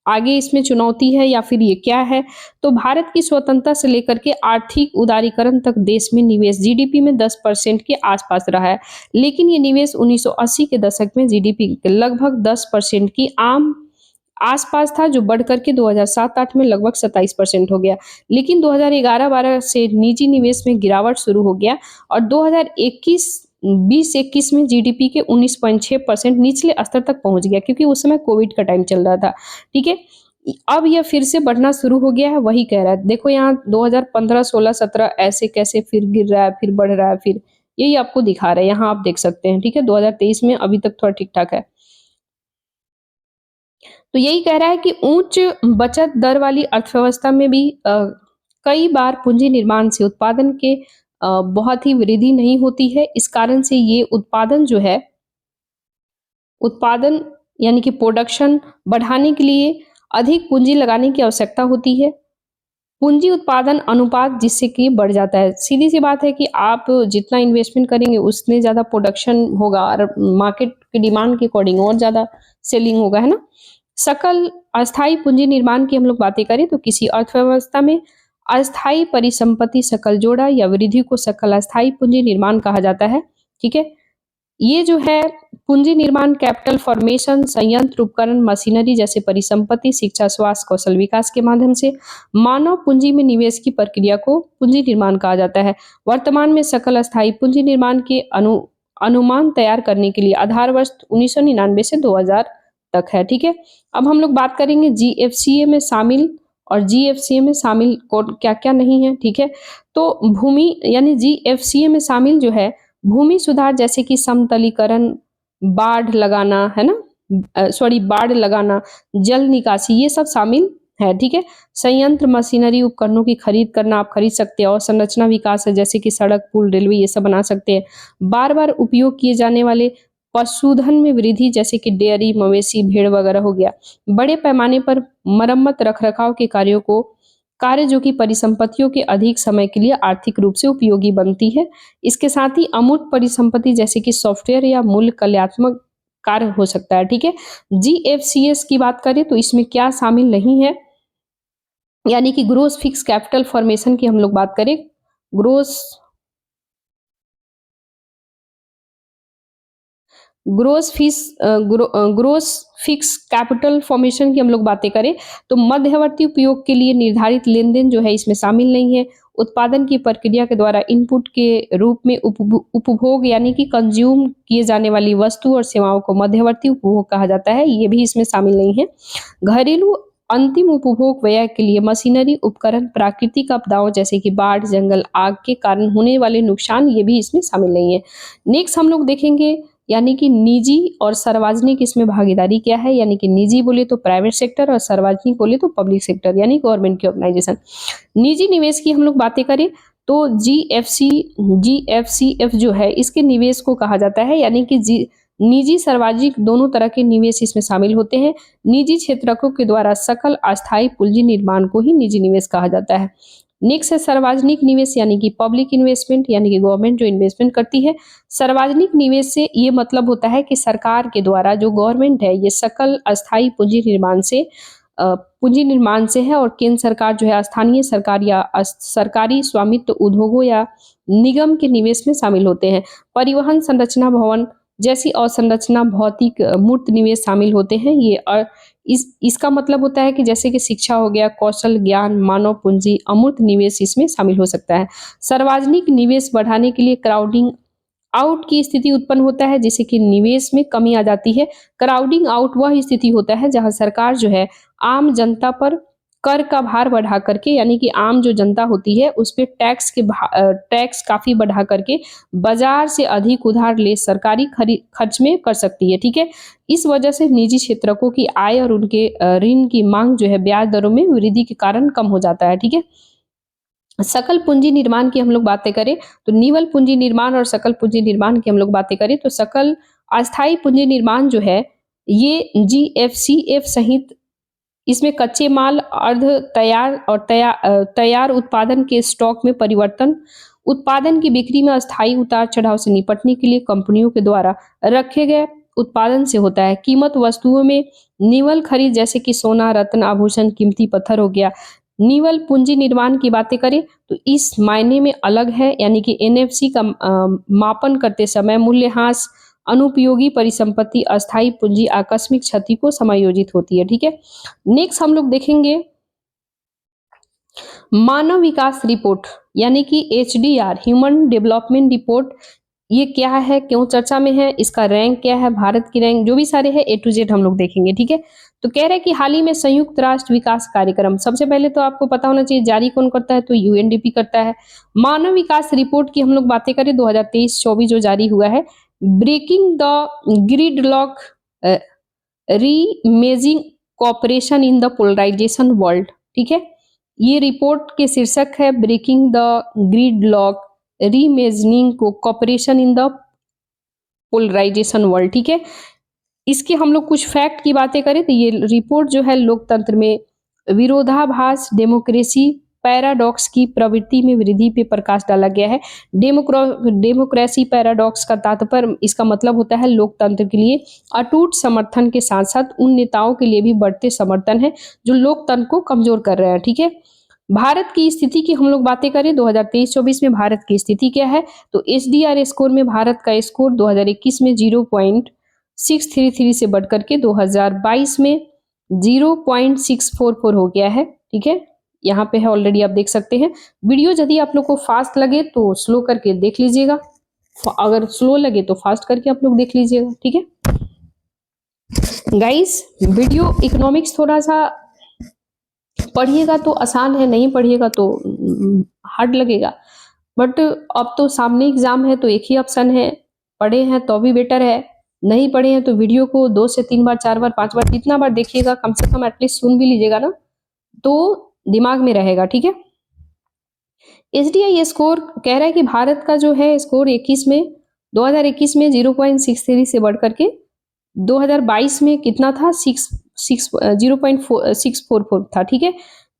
आगे इसमें चुनौती है या फिर ये क्या है। तो भारत की स्वतंत्रता से लेकर के आर्थिक उदारीकरण तक देश में निवेश जीडीपी में 10% के आसपास रहा है, लेकिन ये निवेश 1980 के दशक में जीडीपी के लगभग 10% की आम आसपास था, जो बढ़ करके 2007-8 में लगभग 27% हो गया। लेकिन 2011-12 से निजी निवेश में गिरावट शुरू हो गया और 2021 में जीडीपी के 19.6% निचले स्तर तक पहुंच गया, क्योंकि उस समय कोविड का टाइम चल रहा था। ठीक है, अब यह फिर से बढ़ना शुरू हो गया है, वही कह रहा है। देखो यहाँ 2015, 16, 17 ऐसे कैसे फिर गिर रहा है, फिर बढ़ रहा है, फिर यही आपको दिखा रहा है, यहाँ आप देख सकते हैं। ठीक है, 2023 में अभी तक थोड़ा ठीक ठाक है। तो यही कह रहा है कि उच्च बचत दर वाली अर्थव्यवस्था में भी कई बार पूंजी निर्माण से उत्पादन के बहुत ही वृद्धि नहीं होती है। इस कारण से ये उत्पादन जो है, उत्पादन यानी कि प्रोडक्शन बढ़ाने के लिए अधिक पूंजी लगाने की आवश्यकता होती है। पूंजी उत्पादन अनुपात जिससे कि बढ़ जाता है। सीधी सी बात है कि आप जितना इन्वेस्टमेंट करेंगे उतने ज़्यादा प्रोडक्शन होगा और मार्केट की डिमांड के अकॉर्डिंग और ज़्यादा सेलिंग होगा, है ना? सकल अस्थाई पूंजी निर्माण की हम लोग बातें करें तो किसी अर्थव्यवस्था में अस्थाई परिसंपत्ति सकल जोड़ा या वृद्धि को सकल अस्थाई पूंजी निर्माण कहा जाता है। ठीक है, ये जो है पूंजी निर्माण कैपिटल फॉर्मेशन संयंत्र उपकरण मशीनरी जैसे परिसंपत्ति शिक्षा स्वास्थ्य कौशल विकास के माध्यम से मानव पूंजी में निवेश की प्रक्रिया को पूंजी निर्माण कहा जाता है। वर्तमान में सकल अस्थाई पूंजी निर्माण के अनुमान तैयार करने के लिए आधार वर्ष 1999 से 2000 तक है। ठीक है, अब हम लोग बात करेंगे जीएफसीए में शामिल और जीएफसीए में शामिल क्या क्या नहीं है। ठीक है, तो भूमि यानी जीएफसीए में शामिल जो है भूमि सुधार जैसे कि समतलीकरण, बाढ़ लगाना, है ना, सॉरी बाढ़ लगाना, जल निकासी, ये सब शामिल है। ठीक है, संयंत्र मशीनरी उपकरणों की खरीद करना आप खरीद सकते हैं और संरचना विकास है जैसे कि सड़क पुल रेलवे ये सब बना सकते हैं। बार बार उपयोग किए जाने वाले पशुधन में वृद्धि जैसे कि डेयरी मवेशी भेड़ वगैरह हो गया। बड़े पैमाने पर मरम्मत रख रखाव के कार्य जो कि परिसंपत्तियों के अधिक समय के लिए आर्थिक रूप से उपयोगी बनती है। इसके साथ ही अमूर्त परिसंपत्ति जैसे कि सॉफ्टवेयर या मूल्य कल्याणात्मक कार्य हो सकता है। ठीक है, जीएफसीएस की बात करें तो इसमें क्या शामिल नहीं है, यानी कि ग्रोस फिक्स कैपिटल फॉर्मेशन की हम लोग बात करें, gross gross fix capital formation की हम लोग बातें करें तो मध्यवर्ती उपयोग के लिए निर्धारित लेन-देन जो है इसमें शामिल नहीं है। उत्पादन की प्रक्रिया के द्वारा इनपुट के रूप में उपभोग यानी कि कंज्यूम किए जाने वाली वस्तु और सेवाओं को मध्यवर्ती उपभोग कहा जाता है, ये भी इसमें शामिल नहीं है। घरेलू अंतिम उपभोग व्यय के लिए मशीनरी उपकरण प्राकृतिक आपदाओं जैसे कि बाढ़ जंगल आग के कारण होने वाले नुकसान ये भी इसमें शामिल नहीं है। नेक्स्ट हम लोग देखेंगे यानी कि निजी और सार्वजनिक इसमें भागीदारी क्या है, यानी कि निजी बोले तो प्राइवेट सेक्टर और सार्वजनिक बोले तो पब्लिक सेक्टर यानी गवर्नमेंट की ऑर्गेनाइजेशन। निजी निवेश की हम लोग बातें करें तो जीएफसीएफ जो है इसके निवेश को कहा जाता है, यानी कि निजी सार्वजनिक दोनों तरह के निवेश इसमें शामिल होते हैं। निजी क्षेत्रकों के द्वारा सकल अस्थायी पूंजी निर्माण को ही निजी निवेश कहा जाता है। नेक्स्ट है सार्वजनिक निवेश यानी कि पब्लिक इन्वेस्टमेंट, यानी कि गवर्नमेंट जो इन्वेस्टमेंट करती है। सार्वजनिक निवेश से ये मतलब होता है कि सरकार के द्वारा जो गवर्नमेंट है ये सकल अस्थायी पूंजी निर्माण से है और केंद्र सरकार जो है स्थानीय सरकार या सरकारी स्वामित्व उद्योगों या निगम के निवेश में शामिल होते हैं। परिवहन संरचना भवन जैसी अवसंरचना भौतिक मूर्त निवेश शामिल होते हैं। ये इसका मतलब होता है कि जैसे कि शिक्षा हो गया, कौशल ज्ञान, मानव पूंजी, अमूर्त निवेश इसमें शामिल हो सकता है। सार्वजनिक निवेश बढ़ाने के लिए क्राउडिंग आउट की स्थिति उत्पन्न होता है जिससे कि निवेश में कमी आ जाती है। क्राउडिंग आउट वह स्थिति होता है जहां सरकार जो है आम जनता पर कर का भार बढ़ा करके, यानी कि आम जो जनता होती है उस पे टैक्स काफी बढ़ा करके बाजार से अधिक उधार ले सरकारी खर्च में कर सकती है। ठीक है, इस वजह से निजी क्षेत्रकों की आय और उनके ऋण की मांग जो है ब्याज दरों में वृद्धि के कारण कम हो जाता है। ठीक है, सकल पूंजी निर्माण की हम लोग बातें करें तो निवल पूंजी निर्माण और सकल पूंजी निर्माण की हम लोग बातें करें तो सकल अस्थायी पूंजी निर्माण जो है ये जीएफसीएफ सहित इसमें कच्चे माल, अर्ध तैयार और तैयार उत्पादन के स्टॉक में परिवर्तन, उत्पादन की बिक्री में अस्थायी उतार चढ़ाव से निपटने के लिए कंपनियों के द्वारा रखे गए उत्पादन से होता है। कीमत वस्तुओं में निवल खरीद जैसे कि सोना, रत्न, आभूषण, कीमती पत्थर हो गया। निवल पूंजी निर्माण की बातें करें तो इस मायने में अलग है, यानी कि एनएफसी का मापन करते समय मूल्यह्रास, अनुपयोगी परिसंपत्ति, अस्थायी पूंजी, आकस्मिक क्षति को समायोजित होती है। ठीक है, नेक्स्ट हम लोग देखेंगे मानव विकास रिपोर्ट, यानी कि एचडीआर, ह्यूमन डेवलपमेंट रिपोर्ट। ये क्या है, क्यों चर्चा में है, इसका रैंक क्या है, भारत की रैंक, जो भी सारे है ए टू जेड हम लोग देखेंगे। ठीक है, तो कह रहे हैं कि हाल ही में संयुक्त राष्ट्र विकास कार्यक्रम, सबसे पहले तो आपको पता होना चाहिए जारी कौन करता है, तो यूएनडीपी करता है। मानव विकास रिपोर्ट की हम लोग बातें करें 2023-24 जो जारी हुआ है, breaking the gridlock reimagining cooperation in the polarisation world. ठीक है, ये रिपोर्ट के शीर्षक है breaking the gridlock reimagining cooperation in the polarisation world. ठीक है, इसके हम लोग कुछ फैक्ट की बातें करें तो ये रिपोर्ट जो है लोकतंत्र में विरोधाभास, डेमोक्रेसी पैराडॉक्स की प्रवृत्ति में वृद्धि पे प्रकाश डाला गया है। डेमोक्रेसी पैराडॉक्स का तात्पर्य, इसका मतलब होता है लोकतंत्र के लिए अटूट समर्थन के साथ साथ उन नेताओं के लिए भी बढ़ते समर्थन है जो लोकतंत्र को कमजोर कर रहे हैं। ठीक है, भारत की स्थिति की हम लोग बातें करें 2023-24 में भारत की स्थिति क्या है, तो एसडीआर स्कोर में भारत का स्कोर 2021 में 0.633 से बढ़कर के 2022 में 0.644 हो गया है। ठीक है, यहाँ पे है ऑलरेडी, आप देख सकते हैं। वीडियो यदि आप लोग को फास्ट लगे तो स्लो करके देख लीजिएगा, अगर स्लो लगे तो फास्ट करके आप लोग देख लीजिएगा। ठीक है गाइस, वीडियो इकोनॉमिक्स थोड़ा सा पढ़िएगा तो आसान है, नहीं पढ़िएगा तो हार्ड लगेगा, बट अब तो सामने एग्जाम है तो एक ही ऑप्शन है, पढ़े हैं तो भी बेटर है, नहीं पढ़े हैं तो वीडियो को 2 से 3 बार, 4 बार, 5 बार, जितना बार देखिएगा, कम से कम एटलीस्ट सुन भी लीजिएगा ना, तो दिमाग में रहेगा। ठीक है, एसडीआई स्कोर कह रहा है कि भारत का जो है स्कोर 2021 में 0.63 से बढ़कर के 2022 में कितना था, 0.644 था। ठीक है,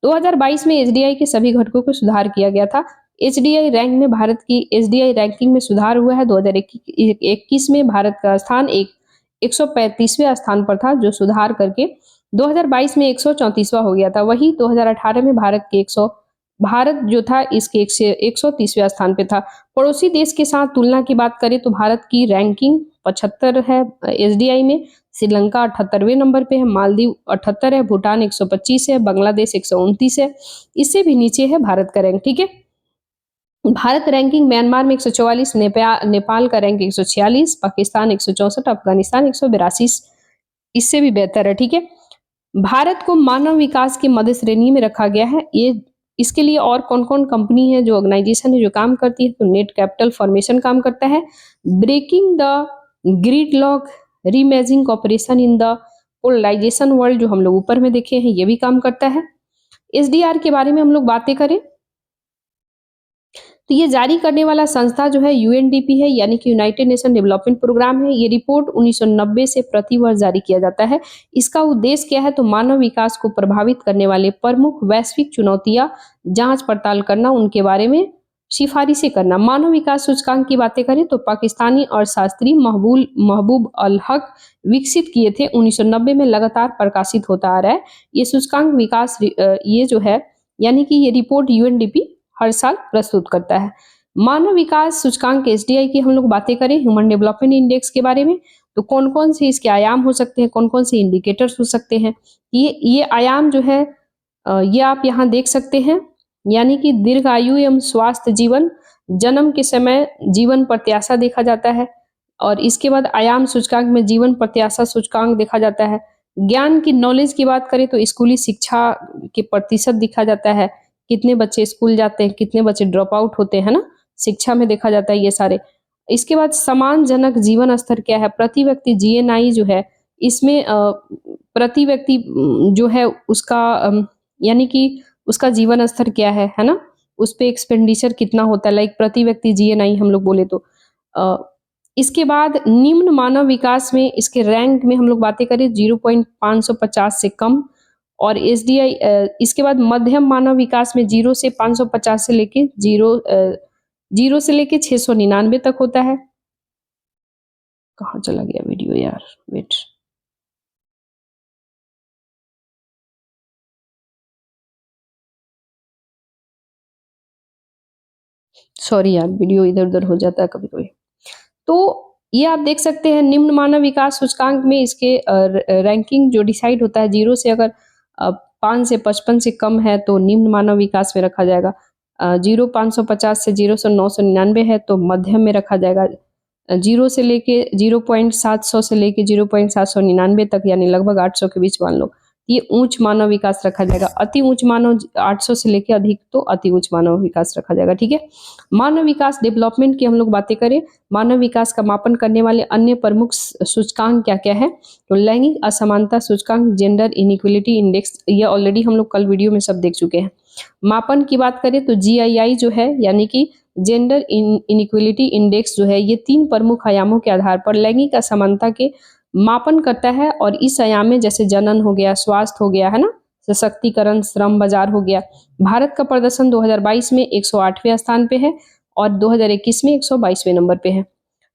2022 में एसडीआई के सभी घटकों को सुधार किया गया था। एसडीआई रैंक में भारत की एसडीआई रैंकिंग में सुधार हुआ है। 2021 में भारत का स्थान 135वें स्थान पर था, जो सुधार करके 2022 में 134वां हो गया था। वही 2018 में भारत जो था इसके 130वें स्थान पे था। पड़ोसी देश के साथ तुलना की बात करें तो भारत की रैंकिंग 75 है एसडीआई में, श्रीलंका 78वें नंबर पे है, मालदीव 78 है, भूटान 125 है, बांग्लादेश 129 है, इससे भी नीचे है भारत का रैंक। ठीक है, भारत रैंकिंग म्यांमार में 144, नेपाल का रैंक 146, पाकिस्तान 164, अफगानिस्तान 182, इससे भी बेहतर है। ठीक है, भारत को मानव विकास की मध्य श्रेणी में रखा गया है। ये इसके लिए और कौन कौन कंपनी है, जो ऑर्गेनाइजेशन है जो काम करती है, तो नेट कैपिटल फॉर्मेशन काम करता है, breaking the gridlock reimagining cooperation in the polarisation world जो हम लोग ऊपर में देखे हैं, ये भी काम करता है। एसडीआर के बारे में हम लोग बातें करें तो ये जारी करने वाला संस्था जो है यूएनडीपी है, यानी कि यूनाइटेड नेशन डेवलपमेंट प्रोग्राम है। ये रिपोर्ट 1990 से प्रतिवर्ष जारी किया जाता है। इसका उद्देश्य क्या है, तो मानव विकास को प्रभावित करने वाले प्रमुख वैश्विक चुनौतियां जांच पड़ताल करना, उनके बारे में सिफारिशें करना। मानव विकास सूचकांक की बातें करें तो पाकिस्तानी अर्थशास्त्री महबूब अल हक विकसित किए थे, 1990 में लगातार प्रकाशित होता आ रहा है। ये सूचकांक विकास ये जो है, यानी कि ये रिपोर्ट यूएनडीपी हर साल प्रस्तुत करता है। मानव विकास सूचकांक एसडीआई की हम लोग बातें करें, ह्यूमन डेवलपमेंट इंडेक्स के बारे में, तो कौन कौन से इसके आयाम हो सकते हैं, कौन कौन से इंडिकेटर्स हो सकते हैं, ये आयाम जो है ये आप यहाँ देख सकते हैं, यानी कि दीर्घ आयु एवं स्वास्थ्य जीवन, जन्म के समय जीवन प्रत्याशा देखा जाता है, और इसके बाद आयाम सूचकांक में जीवन प्रत्याशा सूचकांक देखा जाता है, ज्ञान की नॉलेज की बात करें तो स्कूली शिक्षा के प्रतिशत दिखा जाता है, कितने बच्चे स्कूल जाते हैं, कितने बच्चे ड्रॉप आउट होते हैं, है ना? शिक्षा में देखा जाता है ये सारे। इसके बाद सम्मानजनक जीवन स्तर क्या है? प्रति व्यक्ति जीएनआई जो है इसमें प्रति व्यक्ति जो है उसका यानी कि उसका जीवन स्तर क्या है ना? उस पे एक्सपेंडिचर कितना होता है, लाइक प्रति व्यक्ति जीएनआई हम लोग बोले तो। अ, इसके बाद निम्न मानव विकास में इसके रैंक में हम लोग बातें करें 0.550 से कम, और एसडीआई इसके बाद मध्यम मानव विकास में 0 से 550 से लेके 0 से लेके 699 तक होता है। कहाँ चला गया वीडियो यार, वेट। सॉरी यार, वीडियो इधर-उधर हो जाता है कभी-कभी। तो ये आप देख सकते हैं निम्न मानव विकास सूचकांक में इसके रैंकिंग जो डिसाइड होता है 0 से अगर 5 से 55 से कम है तो निम्न मानव विकास में रखा जाएगा। 0 550 से 0 से 999 है तो मध्यम में रखा जाएगा। 0 से लेके 0.700 से लेके 0.799 तक यानी लगभग 800 के बीच मान लो, ये उच्च मानव विकास रखा जाएगा। अति उच्च मानव 800 से लेके अधिक तो अति उच्च मानव विकास रखा जाएगा, ठीक है। मानव विकास डेवलपमेंट की हम लोग बातें करें, मानव विकास का मापन करने वाले अन्य प्रमुख सूचकांक क्या क्या है? तो लैंगिक असमानता सूचकांक, जेंडर इनइक्वलिटी इंडेक्स, ये ऑलरेडी हम लोग कल वीडियो में सब देख चुके हैं। मापन की बात करें तो जीआईआई जो है यानी कि जेंडर इनइक्वलिटी इंडेक्स जो है, ये 3 प्रमुख आयामों के आधार पर लैंगिक असमानता के मापन करता है, और इस आयाम में जैसे जनन हो गया, स्वास्थ्य हो गया, है ना, सशक्तिकरण, श्रम बाजार हो गया। भारत का प्रदर्शन 2022 में 108वें स्थान पे है और 2021 में 122वें नंबर पे है।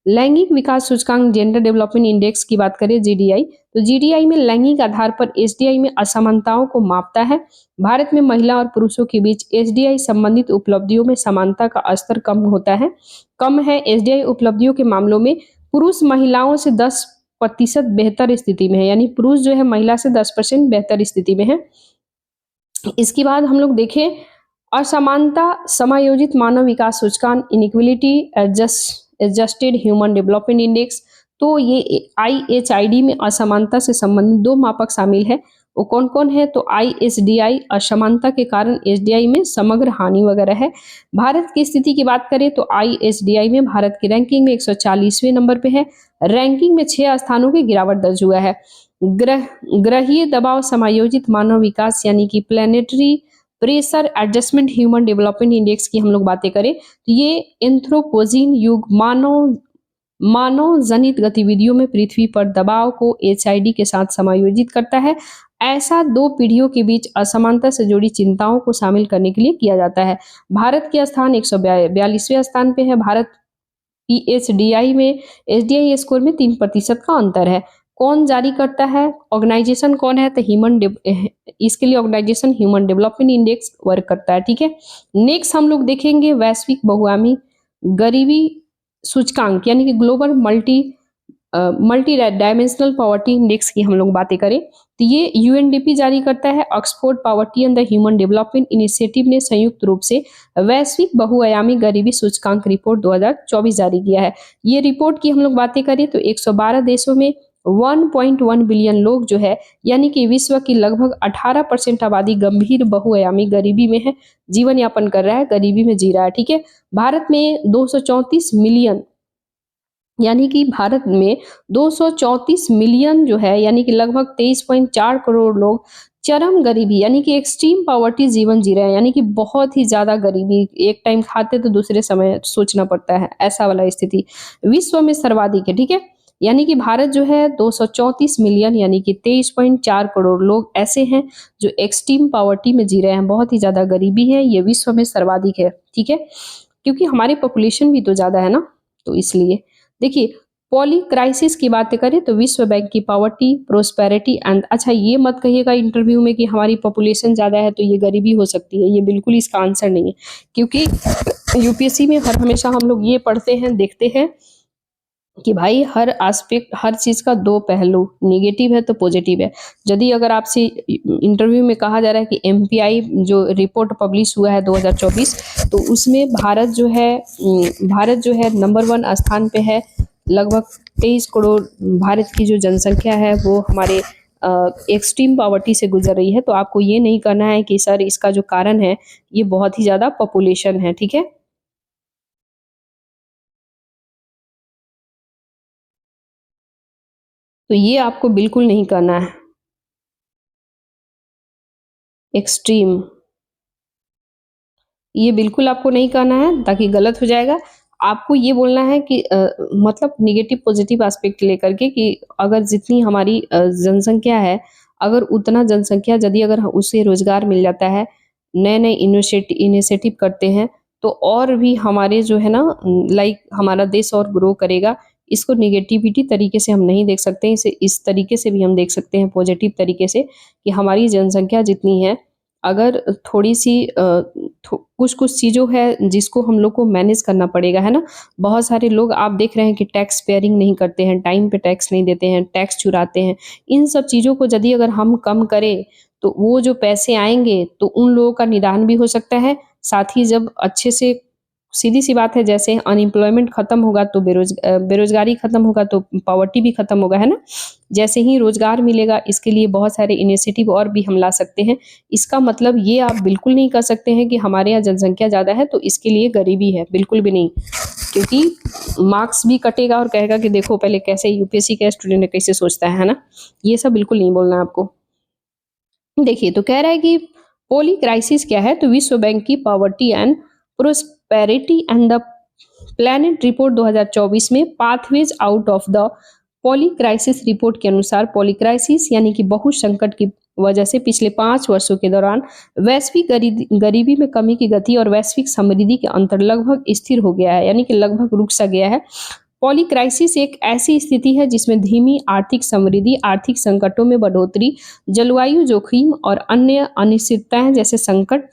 लैंगिक विकास सूचकांक, जेंडर डेवलपमेंट इंडेक्स की बात करें जीडीआई, तो जीडीआई में लैंगिक आधार पर एसडीआई में असमानताओं को मापता है। भारत में महिला और पुरुषों के बीच एसडीआई संबंधित उपलब्धियों में समानता का स्तर कम है एसडीआई उपलब्धियों के मामलों में पुरुष महिलाओं से 10% बेहतर स्थिति में है, यानी पुरुष जो है महिला से 10% बेहतर स्थिति में है। इसके बाद हम लोग देखें असमानता समायोजित मानव विकास सूचकांक, inequality adjusted human development index, तो ये आईएचआईडी में असमानता से संबंधित 2 मापक शामिल है। वो कौन कौन है? तो आईएसडीआई असमानता के कारण एसडीआई में समग्र हानि वगैरह है। भारत की स्थिति की बात करें तो आईएसडीआई में भारत की रैंकिंग में 140वें नंबर पे है। रैंकिंग में 6 स्थानों की गिरावट दर्ज हुआ है। ग्रहीय दबाव समायोजित मानव विकास यानी कि planetary pressure adjustment human development index की हम लोग बातें करें तो ये एंथ्रोपोजीन युग मानव जनित गतिविधियों में पृथ्वी पर दबाव को एचआईडी के साथ समायोजित करता है। ऐसा 2 पीढ़ियों के बीच असमानता से जुड़ी चिंताओं को शामिल करने के लिए किया जाता है। भारत के स्थान 142वें स्थान पे है। भारत पीएचडीआई में एसडीआई स्कोर में 3% का अंतर है। कौन जारी करता है? ऑर्गेनाइजेशन कौन है? तो इसके लिए organisation human development index work करता है, ठीक है। नेक्स्ट हम लोग देखेंगे वैश्विक बहुआयामी गरीबी सूचकांक यानी कि global multi dimensional poverty index की हम लोग बातें करें तो ये यूएनडीपी जारी करता है। Oxford poverty and the human development initiative ने संयुक्त रूप से वैश्विक बहुआयामी गरीबी सूचकांक रिपोर्ट 2024 जारी किया है। ये रिपोर्ट की हम लोग बातें करें तो 112 देशों में 1.1 बिलियन लोग जो है यानी कि विश्व की लगभग 18% आबादी गंभीर बहुआयामी गरीबी में है, जीवन यापन कर रहा है, गरीबी में जी रहा है, ठीक है। भारत में 234 मिलियन यानी कि भारत में 234 मिलियन जो है यानी कि लगभग 23.4 करोड़ लोग चरम गरीबी यानी कि एक्सट्रीम पॉवर्टी जीवन जी रहे हैं, यानी कि बहुत ही ज्यादा गरीबी, एक टाइम खाते तो दूसरे समय सोचना पड़ता है, ऐसा वाला स्थिति विश्व में सर्वाधिक है, ठीक है। यानी कि भारत जो है 234 मिलियन यानी कि 23.4 करोड़ लोग ऐसे हैं जो एक्सट्रीम पॉवर्टी में जी रहे हैं, बहुत ही ज्यादा गरीबी है, ये विश्व में सर्वाधिक है, ठीक है, क्योंकि हमारी पॉपुलेशन भी तो ज्यादा है ना, तो इसलिए देखिए पॉली क्राइसिस की बात करें तो विश्व बैंक की पॉवर्टी प्रोस्पेरिटी एंड, अच्छा ये मत कहिएगा इंटरव्यू में कि हमारी पॉपुलेशन ज़्यादा है तो ये गरीबी हो सकती है, ये बिल्कुल इसका आंसर नहीं है, क्योंकि यूपीएससी में हमेशा हम लोग ये पढ़ते हैं, देखते हैं कि भाई हर एस्पेक्ट, हर चीज़ का 2 पहलू, नेगेटिव है तो पॉजिटिव है। यदि अगर आपसे इंटरव्यू में कहा जा रहा है कि एमपीआई जो रिपोर्ट पब्लिश हुआ है 2024 तो उसमें भारत जो है नंबर 1 स्थान पे है। लगभग 23 करोड़ भारत की जो जनसंख्या है वो हमारे एक्सट्रीम पॉवर्टी से गुजर रही है। तो आपको ये नहीं करना है कि सर इसका जो कारण है ये बहुत ही ज़्यादा पॉपुलेशन है, ठीक है? तो ये आपको बिल्कुल नहीं करना है। एक्सट्रीम, ये बिल्कुल आपको नहीं करना है ताकि गलत हो जाएगा। आपको ये बोलना है कि मतलब नेगेटिव पॉजिटिव एस्पेक्ट लेकर के कि अगर जितनी हमारी जनसंख्या है, अगर उतना जनसंख्या यदि अगर उसे रोज़गार मिल जाता है, नए-नए इनिशिएटिव करते हैं, तो और भी हमारे जो है ना लाइक हमारा देश और ग्रो करेगा। इसको नेगेटिविटी तरीके से हम नहीं देख सकते, इसे इस तरीके से भी हम देख सकते हैं पॉजिटिव तरीके से कि हमारी जनसंख्या जितनी है, अगर थोड़ी-सी कुछ-कुछ चीज़ों है जिसको हम लोग को मैनेज करना पड़ेगा, है ना? बहुत सारे लोग आप देख रहे हैं कि टैक्स पेयरिंग नहीं करते हैं, टाइम पे टैक्स नहीं देते हैं, टैक्स चुराते हैं। इन सब चीज़ों को यदि अगर हम कम करें, तो वो जो पैसे आएँगे, तो उन लोगों का निदान भी हो सकता है। साथ ही जब अच्छे से सीधी-सी बात है जैसे अनएम्प्लॉयमेंट खत्म होगा तो बेरोज़गारी खत्म होगा तो पॉवर्टी भी खत्म होगा, है ना? जैसे ही रोज़गार मिलेगा इसके लिए बहुत सारे इनिशिएटिव और भी हम ला सकते हैं। इसका मतलब ये आप बिल्कुल नहीं कह सकते हैं कि हमारे यहाँ जनसंख्या ज़्यादा है तो इसके लिए गरीबी है, बिल्कुल भी नहीं। क्योंकि मार्क्स भी कटेगा और कहेगा कि देखो पहले कैसे यूपीएससी का स्टूडेंट कैसे सोचता है ना? ये सब बिल्कुल नहीं बोलना है आपको। देखिए, तो कह रहा है कि पोली क्राइसिस क्या है? तो विश्व बैंक की poverty and prosperity and the planet report 2024 में pathways out of the poly crisis report के अनुसार पॉली क्राइसिस यानी कि बहुत संकट की वजह से पिछले 5 वर्षों के दौरान वैश्विक गरीबी में कमी की गति और वैश्विक समृद्धि के अंतर लगभग स्थिर हो गया है, यानी कि लगभग रुक सा गया है। पॉलीक्राइसिस एक ऐसी स्थिति है जिसमें धीमी आर्थिक समृद्धि, आर्थिक संकटों में बढ़ोतरी, जलवायु जोखिम और अन्य अनिश्चितताएं जैसे संकट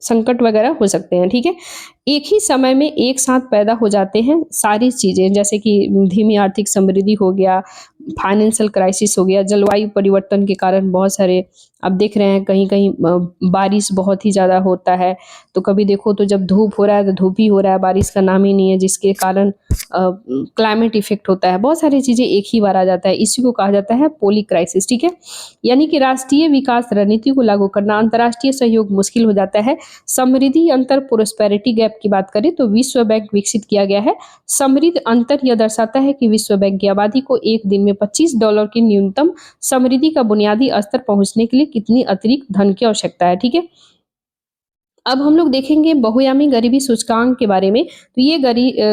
संकट वगैरह हो सकते हैं, ठीक है? एक ही समय में एक साथ पैदा हो जाते हैं सारी चीज़ें जैसे कि धीमी आर्थिक समृद्धि हो गया, फाइनेंशियल क्राइसिस हो गया, जलवायु परिवर्तन के कारण बहुत सारे अब देख रहे हैं कहीं-कहीं बारिश बहुत ही ज़्यादा होता है, तो कभी देखो तो जब धूप हो रहा है तो धूप ही हो रहा है, बारिश का नाम ही नहीं है जिसके कारण क्लाइमेट इफ़ेक्ट होता है। बहुत सारी चीज़ें एक ही बार आ जाता है, इसी को कहा जाता है पॉली क्राइसिस, ठीक है? यानी कि राष्ट्रीय विकास रणनीति को लागू करना, अंतर्राष्ट्रीय सहयोग मुश्किल हो जाता है। समृद्धि अंतर प्रोस्पेरिटी गैप की बात करें तो विश्व बैंक विकसित किया गया है। समृद्ध अंतर यह दर्शाता है कि विश्व बैंक की आबादी को एक दिन में $25 की न्यूनतम समृद्धि का बुनियादी स्तर पहुंचने के लिए कितनी अतिरिक्त धन की आवश्यकता है, ठीक है? अब हम लोग देखेंगे बहुआयामी गरीबी सूचकांक के बारे में। तो ये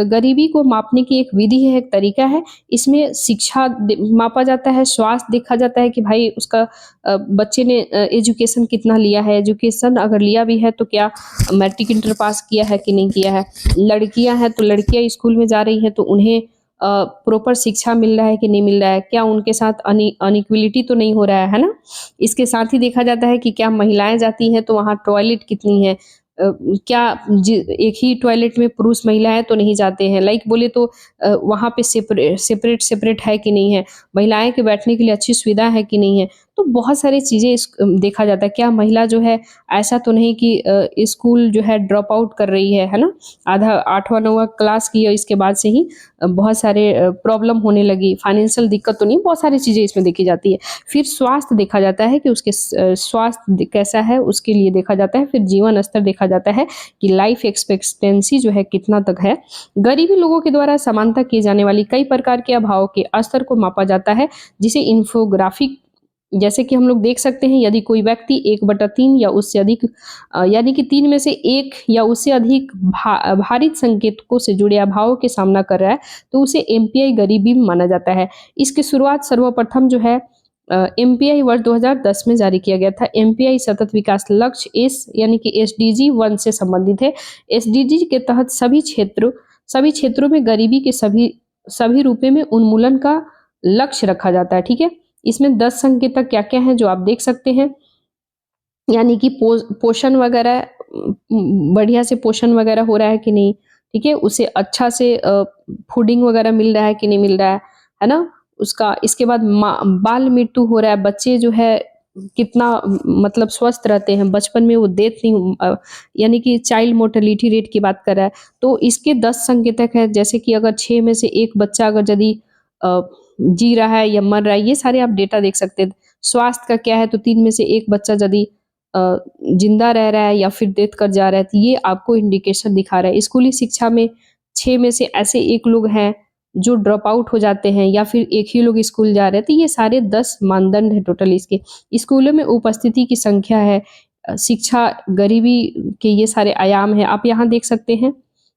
गरीबी को मापने की एक विधि है, एक तरीका है। इसमें शिक्षा मापा जाता है, स्वास्थ्य देखा जाता है कि भाई उसका बच्चे ने एजुकेशन कितना लिया है, एजुकेशन अगर लिया भी है तो क्या मैट्रिक इंटर पास किया है कि नहीं किया है। लड़कियां हैं तो लड़कियां स्कूल में जा रही हैं तो उन्हें प्रॉपर शिक्षा मिल रहा है कि नहीं मिल रहा है, क्या उनके साथ अनइक्वलिटी तो नहीं हो रहा है ना? इसके साथ ही देखा जाता है कि क्या महिलाएँ जाती हैं तो वहाँ टॉयलेट कितनी है? क्या एक ही टॉयलेट में पुरुष महिलाएँ तो नहीं जाते हैं। लाइक बोले तो वहाँ पे सेपरेट है कि नहीं है? महिलाएँ के बैठने के लिए अच्छी सुविधा है कि नहीं है? तो बहुत सारी चीज़ें देखा जाता है। क्या महिला जो है ऐसा तो नहीं कि स्कूल जो है ड्रॉप आउट कर रही है ना? आधा 8वाँ-9वाँ क्लास की है इसके बाद से ही बहुत सारे प्रॉब्लम होने लगी, फाइनेंशियल दिक्कत तो नहीं, बहुत सारी चीज़ें इसमें देखी जाती है। फिर स्वास्थ्य देखा जाता है कि उसके स्वास्थ्य कैसा है उसके लिए देखा जाता है। फिर जीवन स्तर देखा जाता है कि लाइफ एक्सपेक्टेंसी जो है कितना तक है। गरीबी लोगों के द्वारा समानता किए जाने वाली कई प्रकार के अभावों के स्तर को मापा जाता है जिसे इंफोग्राफिक जैसे कि हम लोग देख सकते हैं यदि कोई व्यक्ति 1/3 या उससे अधिक यानी कि 3 में से 1 या उससे अधिक भारित संकेतकों से जुड़े अभावों के सामना कर रहा है तो उसे एमपीआई गरीबी माना जाता है। इसकी शुरुआत सर्वप्रथम जो है एमपीआई वर्ष 2010 में जारी किया गया था। एमपीआई सतत विकास लक्ष्य एस यानी कि एसडीजी 1 से संबंधित है। एसडीजी के तहत सभी क्षेत्रों में गरीबी के सभी रूपों में उन्मूलन का लक्ष्य रखा जाता है, ठीक है? इसमें 10 संकेतक क्या-क्या हैं जो आप देख सकते हैं, यानी कि पोषण वगैरह बढ़िया से पोषण वगैरह हो रहा है कि नहीं, ठीक है? उसे अच्छा से फूडिंग वगैरह मिल रहा है कि नहीं मिल रहा है ना? उसका इसके बाद बाल मृत्यु हो रहा है, बच्चे जो है कितना मतलब स्वस्थ रहते हैं, बचपन में वो डेथ नहीं यानी कि चाइल्ड मोर्टेलिटी रेट की बात कर रहा है। तो इसके 10 संकेतक हैं, जैसे कि अगर 6 में से 1 बच्चा अगर यदि जी रहा है या मर रहा है, ये सारे आप डेटा देख सकते हैं। स्वास्थ्य का क्या है, तो 3 में से 1 बच्चा यदि जिंदा रह रहा है या फिर डेथ कर जा रहा है, तो ये आपको इंडिकेशन दिखा रहा है। स्कूली शिक्षा में 6 में से ऐसे 1 लोग हैं जो ड्रॉप आउट हो जाते हैं या फिर 1 ही लोग स्कूल जा रहे हैं, तो ये सारे 10 मानदंड है टोटल इसके। स्कूलों में उपस्थिति की संख्या है, शिक्षा, गरीबी के ये सारे आयाम हैं। आप यहाँ देख सकते हैं,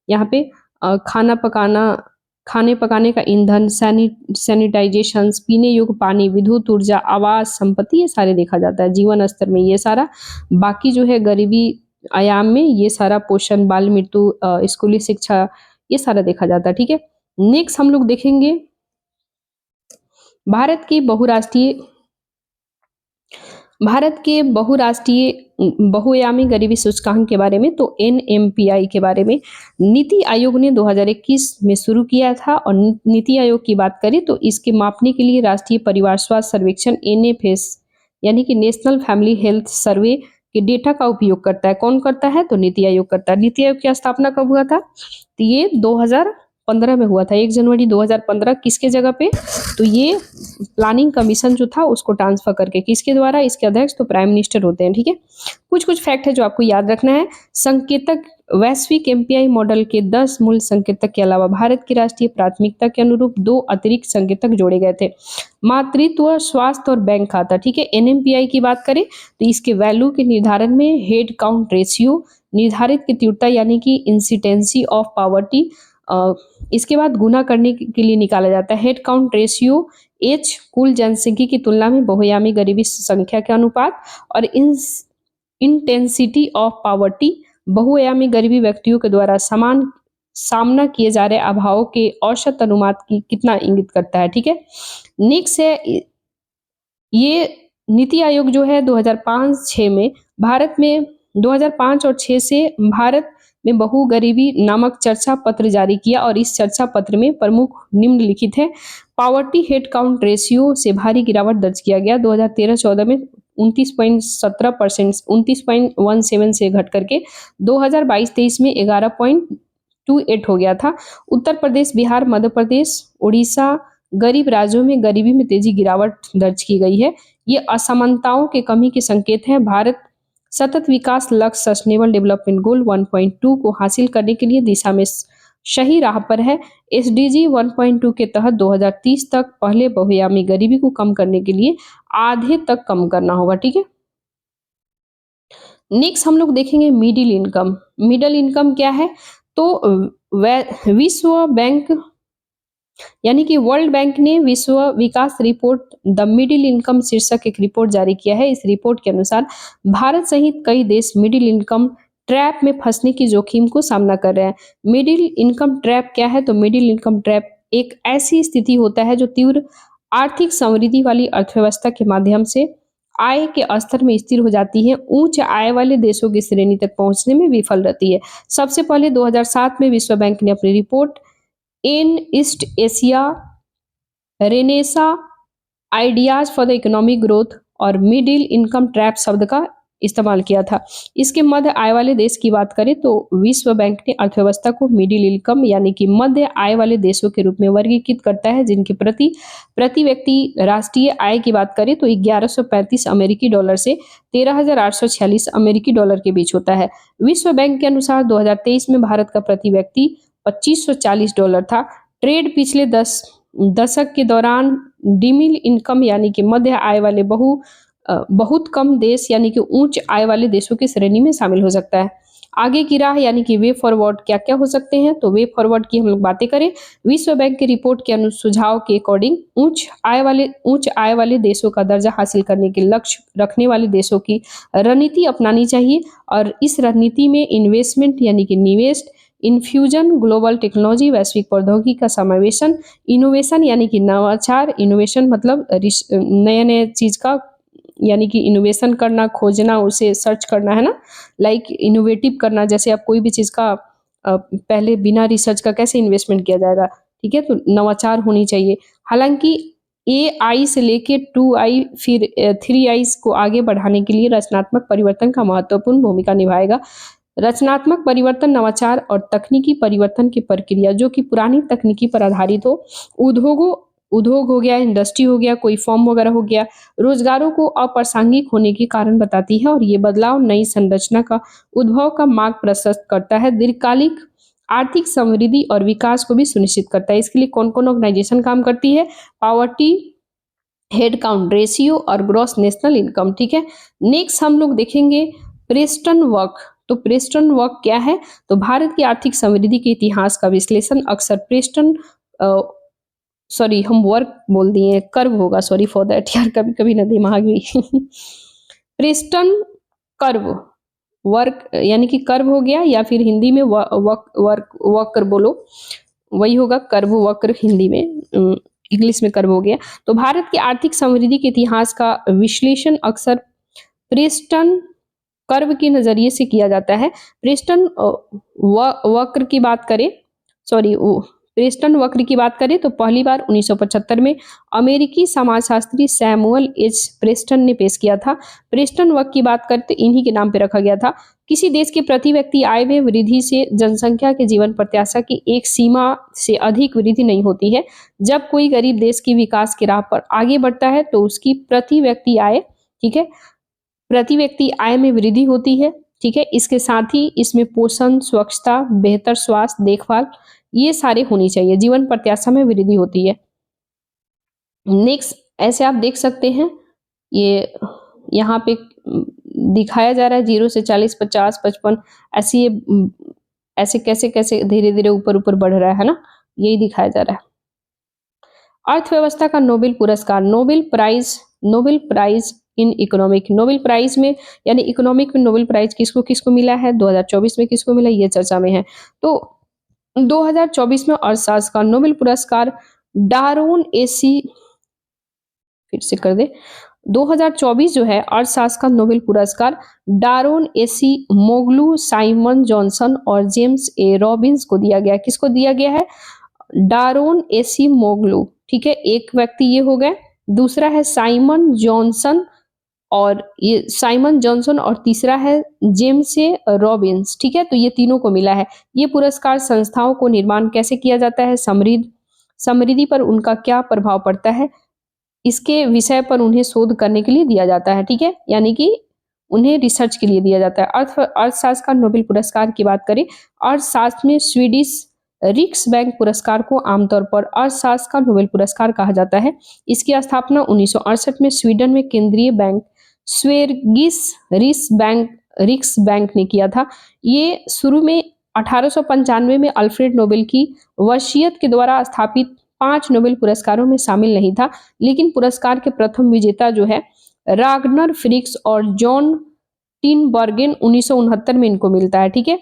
यहाँ पे खाना पकाना, खाने पकाने का ईंधन, सैनिटाइजेशंस, पीने योग्य पानी, विद्युत ऊर्जा, आवास, संपत्ति, ये सारे देखा जाता है। जीवन स्तर में ये सारा, बाकी जो है गरीबी आयाम में ये सारा, पोषण, बाल मृत्यु, स्कूली शिक्षा, ये सारा देखा जाता है, ठीक है। नेक्स्ट हम लोग देखेंगे भारत की बहुराष्ट्रीय बहुआयामी गरीबी सूचकांक के बारे में, तो एनएमपीआई के बारे में नीति आयोग ने 2021 में शुरू किया था। और नीति आयोग की बात करें तो इसके मापने के लिए राष्ट्रीय परिवार स्वास्थ्य सर्वेक्षण एनएफएस यानी कि नेशनल फैमिली हेल्थ सर्वे के डेटा का उपयोग करता है। कौन करता है, तो नीति आयोग करता है। नीति आयोग की स्थापना कब हुआ था, तो ये 2015 में हुआ था, 1 जनवरी 2015। किसके जगह पे, तो ये प्लानिंग कमीशन जो था उसको ट्रांसफर करके, किसके द्वारा, इसके अध्यक्ष तो प्राइम मिनिस्टर होते हैं, ठीक है। कुछ फैक्ट है जो आपको याद रखना है। संकेतक, वैश्विक एमपीआई मॉडल के 10 मूल संकेतक के अलावा भारत की राष्ट्रीय प्राथमिकता के अनुरूप 2 अतिरिक्त संकेतक जोड़े गए थे, मातृत्व, स्वास्थ्य और बैंक खाता, ठीक है। एनएमपीआई की बात करें तो इसके वैल्यू के निर्धारण में हेड काउंट रेशियो, निर्धारित की तीव्रता यानी कि इंसिडेंसी ऑफ पॉवर्टी, इसके बाद गुना करने के लिए निकाला जाता है। हेड काउंट रेशियो एच, कुल जनसंख्या की तुलना में बहुआयामी गरीबी संख्या के अनुपात, और इंटेंसिटी ऑफ पॉवर्टी, बहुआयामी गरीबी व्यक्तियों के द्वारा समान सामना किए जा रहे अभावों के औसत अनुपात की कितना इंगित करता है, ठीक है। नेक्स्ट है, ये नीति आयोग जो है 2005-6 में भारत में 2005 और 6 से भारत में बहु गरीबी नामक चर्चा पत्र जारी किया, और इस चर्चा पत्र में प्रमुख निम्नलिखित है। पावर्टी हेड काउंट रेशियो से भारी गिरावट दर्ज किया गया। 2013-14 में 29.17%, 29.17 से घट करके 2022-23 में 11.28 हो गया था। उत्तर प्रदेश, बिहार, मध्य प्रदेश, उड़ीसा गरीब राज्यों में गरीबी में तेजी गिरावट दर्ज की गई है। ये असमानताओं के कमी के संकेत हैं। भारत सतत विकास लक्ष्य सस्टेनेबल डेवलपमेंट गोल 1.2 को हासिल करने के लिए दिशा में सही राह पर है। एसडीजी 1.2 के तहत 2030 तक पहले बहुआयामी गरीबी को कम करने के लिए आधे तक कम करना होगा, ठीक है। नेक्स्ट हम लोग देखेंगे मिडिल इनकम। मिडिल इनकम क्या है, तो विश्व बैंक यानी कि वर्ल्ड बैंक ने विश्व विकास रिपोर्ट द मिडिल इनकम शीर्षक एक रिपोर्ट जारी किया है। इस रिपोर्ट के अनुसार भारत सहित कई देश मिडिल इनकम ट्रैप में फंसने की जोखिम को सामना कर रहे हैं। मिडिल इनकम ट्रैप क्या है, तो मिडिल इनकम ट्रैप एक ऐसी स्थिति होता है जो तीव्र आर्थिक समृद्धि वाली अर्थव्यवस्था के माध्यम से आय के स्तर में स्थिर हो जाती है, उच्च आय वाले देशों की श्रेणी तक पहुंचने में विफल रहती है। सबसे पहले 2007 में विश्व बैंक ने अपनी report in east Asia Renaissance ideas for the economic growth और मिडिल इनकम ट्रैप शब्द का इस्तेमाल किया था। इसके मध्य आय वाले देश की बात करें तो विश्व बैंक ने अर्थव्यवस्था को मिडिल इनकम यानी कि मध्य आय वाले देशों के रूप में वर्गीकृत करता है, जिनके प्रति व्यक्ति राष्ट्रीय आय की बात करें तो 1135 अमेरिकी डॉलर से 13,846 अमेरिकी डॉलर के बीच होता है। विश्व बैंक के अनुसार 2023 में भारत का प्रति व्यक्ति 2540 डॉलर था। ट्रेड पिछले 10 दशक के दौरान डिमिल इनकम यानी कि मध्य आय वाले बहुत कम देश यानी कि उच्च आय वाले देशों की श्रेणी में शामिल हो सकता है। आगे की राह यानी कि वे फॉरवर्ड क्या क्या हो सकते हैं, तो वे फॉरवर्ड की हम लोग बातें करें, विश्व बैंक की रिपोर्ट के सुझाव के अकॉर्डिंग उच्च आय वाले देशों का दर्जा हासिल करने के लक्ष्य रखने वाले देशों की रणनीति अपनानी चाहिए, और इस रणनीति में इन्वेस्टमेंट यानी कि निवेश, इन्फ्यूजन, ग्लोबल टेक्नोलॉजी, वैश्विक प्रौद्योगिकी का समावेशन, इनोवेशन यानी कि नवाचार, इनोवेशन मतलब नए चीज का यानी कि इनोवेशन करना, खोजना, उसे सर्च करना है ना, लाइक इनोवेटिव करना, जैसे आप कोई भी चीज का पहले बिना रिसर्च का कैसे इन्वेस्टमेंट किया जाएगा, ठीक है, तो नवाचार होनी चाहिए। हालांकि AI से लेके 2I फिर 3I को आगे बढ़ाने के लिए रचनात्मक परिवर्तन का महत्वपूर्ण भूमिका निभाएगा। रचनात्मक परिवर्तन, नवाचार और तकनीकी परिवर्तन की प्रक्रिया जो कि पुरानी तकनीकी पर आधारित हो, उद्योगों उद्योग हो गया, इंडस्ट्री हो गया, कोई फर्म वगैरह हो गया, रोजगारों को अप्रासंगिक होने के कारण बताती है और ये बदलाव नई संरचना का उद्भव का मार्ग प्रशस्त करता है। दीर्घकालिक आर्थिक समृद्धि और विकास को भी सुनिश्चित करता है। इसके लिए कौन-कौन ऑर्गेनाइजेशन काम करती है? पॉवर्टी हेड काउंट रेशियो और ग्रॉस नेशनल इनकम, ठीक है। नेक्स्ट हम लोग देखेंगे प्रेस्टन वर्क। तो प्रेस्टन वर्क क्या है? तो भारत की आर्थिक समृद्धि के इतिहास का विश्लेषण अक्सर प्रेस्टन सॉरी हम वर्क बोल दिए, कर्व होगा, सॉरी फॉर दैट यार, कभी कभी ना दिमाग भी प्रेस्टन कर्व वर्क यानी कि कर्व हो गया, या फिर हिंदी में वर्क वक्र बोलो, वही होगा कर्व वक्र हिंदी में, इंग्लिश में कर्व हो गया। तो भारत की आर्थिक समृद्धि के इतिहास का विश्लेषण अक्सर प्रेस्टन कर्व के नजरिए से किया जाता है। प्रेस्टन वक्र की बात करें, सॉरी प्रेस्टन वक्र की बात करें तो पहली बार 1975 में अमेरिकी समाजशास्त्री सैमुअल एच प्रेस्टन ने पेश किया था। प्रेस्टन वक्र की बात करते इन्हीं के नाम पे रखा गया था। किसी देश के प्रति व्यक्ति आय में वृद्धि से जनसंख्या के जीवन प्रत्याशा की एक सीमा से अधिक वृद्धि नहीं होती है। जब कोई गरीब देश की विकास की राह पर आगे बढ़ता है तो उसकी प्रति व्यक्ति आय, ठीक है, प्रति व्यक्ति आय में वृद्धि होती है, ठीक है। इसके साथ ही इसमें पोषण, स्वच्छता, बेहतर स्वास्थ्य देखभाल, ये सारे होनी चाहिए, जीवन प्रत्याशा में वृद्धि होती है। नेक्स्ट ऐसे आप देख सकते हैं, ये यहाँ पे दिखाया जा रहा है 0 से 40, 50, 55, ऐसे ये ऐसे कैसे कैसे धीरे धीरे ऊपर ऊपर बढ़ रहा है ना, यही दिखाया जा रहा है। अर्थव्यवस्था का नोबेल पुरस्कार, Nobel prize in economic, Nobel prize में यानी इकोनॉमिक में नोबेल प्राइज किसको किसको मिला है, 2024 में किसको मिला, ये चर्चा में है। तो 2024 में अर्थशास्त्र का नोबेल पुरस्कार डारोन एसी, फिर से कर दे, 2024 जो है अर्थशास्त्र का नोबेल पुरस्कार डारोन एसी मोगलू, साइमन जॉनसन और जेम्स ए रॉबिन्स को दिया गया। किसको दिया गया है? डारोन एसी मोगलू, ठीक है, एक व्यक्ति ये हो गए, दूसरा है साइमन जॉनसन, और ये साइमन जॉनसन, और तीसरा है जेम्स ए रॉबिन्स, ठीक है। तो ये तीनों को मिला है। ये पुरस्कार संस्थाओं को निर्माण कैसे किया जाता है, समृद्धि पर उनका क्या प्रभाव पड़ता है, इसके विषय पर उन्हें शोध करने के लिए दिया जाता है, ठीक है, यानी कि उन्हें रिसर्च के लिए दिया जाता है। अर्थशास्त्र का नोबेल पुरस्कार की बात करें, अर्थशास्त्र में स्वीडिश रिक्स बैंक पुरस्कार को आमतौर पर अर्थशास्त्र का नोबेल पुरस्कार कहा जाता है। इसकी स्थापना 1968 में स्वीडन में केंद्रीय बैंक स्वेरिगिस रिक्स बैंक ने किया था। ये शुरू में 1895 में अल्फ्रेड नोबेल की वसीयत के द्वारा स्थापित 5 नोबेल पुरस्कारों में शामिल नहीं था, लेकिन पुरस्कार के प्रथम विजेता जो है रागनर फ्रिक्स और जॉन टिनबर्गेन 1969 में इनको मिलता है, ठीक है।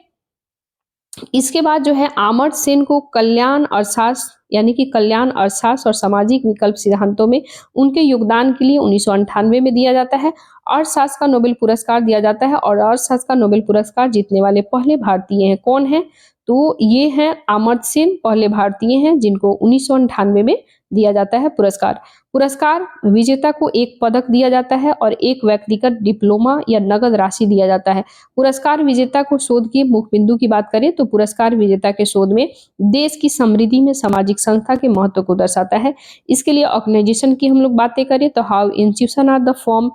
इसके बाद जो है अमर्त्य सेन को कल्याण अर्थशास्त्र यानी कि कल्याण अर्थशास्त्र और सामाजिक विकल्प सिद्धांतों में उनके योगदान के लिए 1998 में दिया जाता है। अर्थशास्त्र का नोबेल पुरस्कार दिया जाता है और अर्थशास्त्र का नोबेल पुरस्कार जीतने वाले पहले भारतीय हैं। कौन है? तो ये हैं अमर्त्य सेन, पहले भारतीय हैं जिनको 1998 में दिया जाता है पुरस्कार। पुरस्कार विजेता को एक पदक दिया जाता है और एक व्यक्तिगत डिप्लोमा या नगद राशि दिया जाता है। पुरस्कार विजेता को शोध के मुख्य बिंदु की बात करें तो पुरस्कार विजेता के शोध में देश की समृद्धि में सामाजिक संस्था के महत्व को दर्शाता है। इसके लिए ऑर्गेनाइजेशन की हम लोग बातें करें तो how institution are the form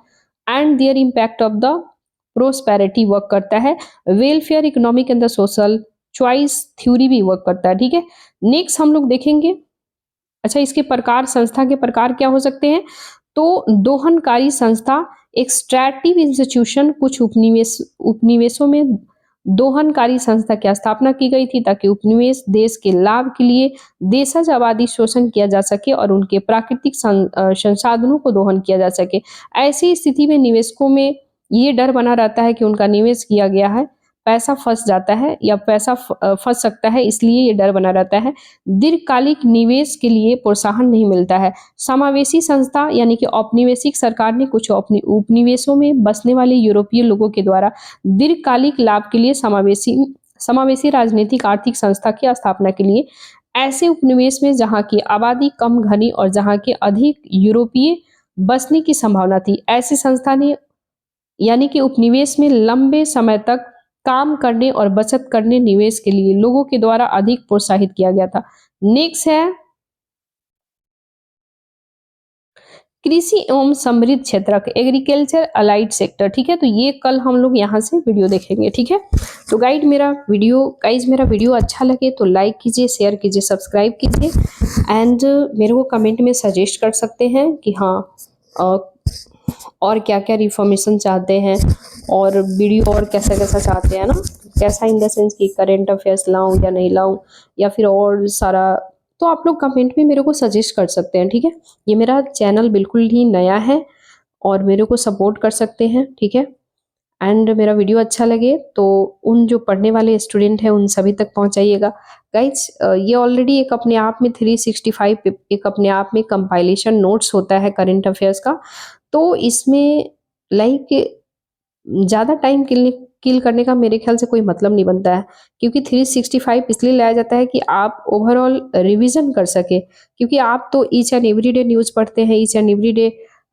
and their impact of the prosperity work करता है। Welfare economic and the social choice theory भी वर्क करता है, ठीक है। नेक्स्ट हम लोग देखेंगे, अच्छा इसके प्रकार, संस्था के प्रकार क्या हो सकते हैं, तो दोहनकारी संस्था, एक्सट्रैक्टिव इंस्टीट्यूशन, कुछ उपनिवेशों में दोहनकारी संस्था की स्थापना की गई थी ताकि उपनिवेश देश के लाभ के लिए देशज आबादी शोषण किया जा सके और उनके प्राकृतिक संसाधनों को दोहन किया जा सके। ऐसी स्थिति में निवेशकों में ये डर बना रहता है कि उनका निवेश किया गया है पैसा फंस जाता है या पैसा फंस सकता है, इसलिए ये डर बना रहता है। दीर्घकालिक निवेश के लिए प्रोत्साहन नहीं मिलता है। समावेशी संस्था यानी कि औपनिवेशिक सरकार ने कुछ उपनिवेशों में बसने वाले यूरोपीय लोगों के द्वारा दीर्घकालिक लाभ के लिए समावेशी राजनीतिक आर्थिक संस्था की स्थापना के लिए ऐसे उपनिवेश में जहाँ की आबादी कम घनी और जहाँ के अधिक यूरोपीय बसने की संभावना थी, ऐसी संस्था ने यानी कि उपनिवेश में लंबे समय तक काम करने और बचत करने निवेश के लिए लोगों के द्वारा अधिक प्रोत्साहित किया गया था। नेक्स्ट है कृषि एवं समृद्ध क्षेत्रक एग्रीकल्चर अलाइड सेक्टर, ठीक है। तो ये कल हम लोग यहाँ से वीडियो देखेंगे, ठीक है। तो गाइज मेरा वीडियो अच्छा लगे तो लाइक कीजिए, शेयर कीजिए, सब्सक्राइब कीजिए एंड मेरे को कमेंट में सजेस्ट कर सकते हैं कि हाँ और क्या क्या रिफॉर्मेशन चाहते हैं और वीडियो और कैसा कैसा चाहते हैं ना, कैसा इन द सेंस कि करेंट अफेयर्स लाऊं या नहीं लाऊं या फिर और सारा, तो आप लोग कमेंट में मेरे को सजेस्ट कर सकते हैं, ठीक है। ये मेरा चैनल बिल्कुल ही नया है और मेरे को सपोर्ट कर सकते हैं, ठीक है। एंड मेरा वीडियो अच्छा लगे तो उन जो पढ़ने वाले स्टूडेंट हैं उन सभी तक पहुंचाइएगा गाइज। ये ऑलरेडी एक अपने आप में 365 एक अपने आप में कंपाइलेशन नोट्स होता है करेंट अफेयर्स का। तो इसमें लाइक ज़्यादा टाइम किल करने का मेरे ख्याल से कोई मतलब नहीं बनता है, क्योंकि 365 इसलिए लाया जाता है कि आप ओवरऑल रिवीजन कर सके, क्योंकि आप तो each and every day news पढ़ते हैं, each and every day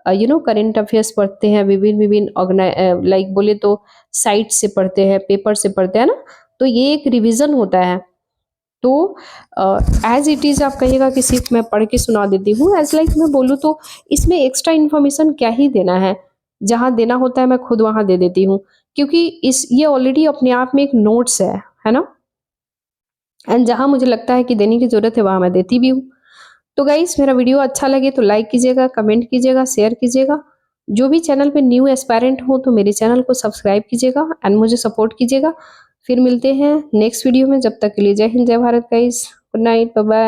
current affairs पढ़ते हैं, विभिन्न लाइक बोले तो साइट से पढ़ते हैं, पेपर से पढ़ते हैं ना, तो ये एक रिवीजन होता है। तो एज इट इज़ आप कहिएगा कि सिर्फ मैं पढ़ के सुना देती हूँ, एज लाइक मैं बोलूँ तो इसमें एक्स्ट्रा इन्फॉर्मेशन क्या ही देना है, जहाँ देना होता है मैं खुद वहाँ दे देती हूँ, क्योंकि ये ऑलरेडी अपने आप में एक नोट्स है ना। एंड जहाँ मुझे लगता है कि देने की ज़रूरत है वहाँ मैं देती भी हूँ। तो गाइस मेरा वीडियो अच्छा लगे तो लाइक कीजिएगा, कमेंट कीजिएगा, शेयर कीजिएगा। जो भी चैनल पे न्यू एस्पायरेंट हो तो मेरे चैनल को सब्सक्राइब कीजिएगा एंड मुझे सपोर्ट कीजिएगा। फिर मिलते हैं नेक्स्ट वीडियो में, जब तक के लिए जय हिंद, जय Bharat guys, good night, bye bye.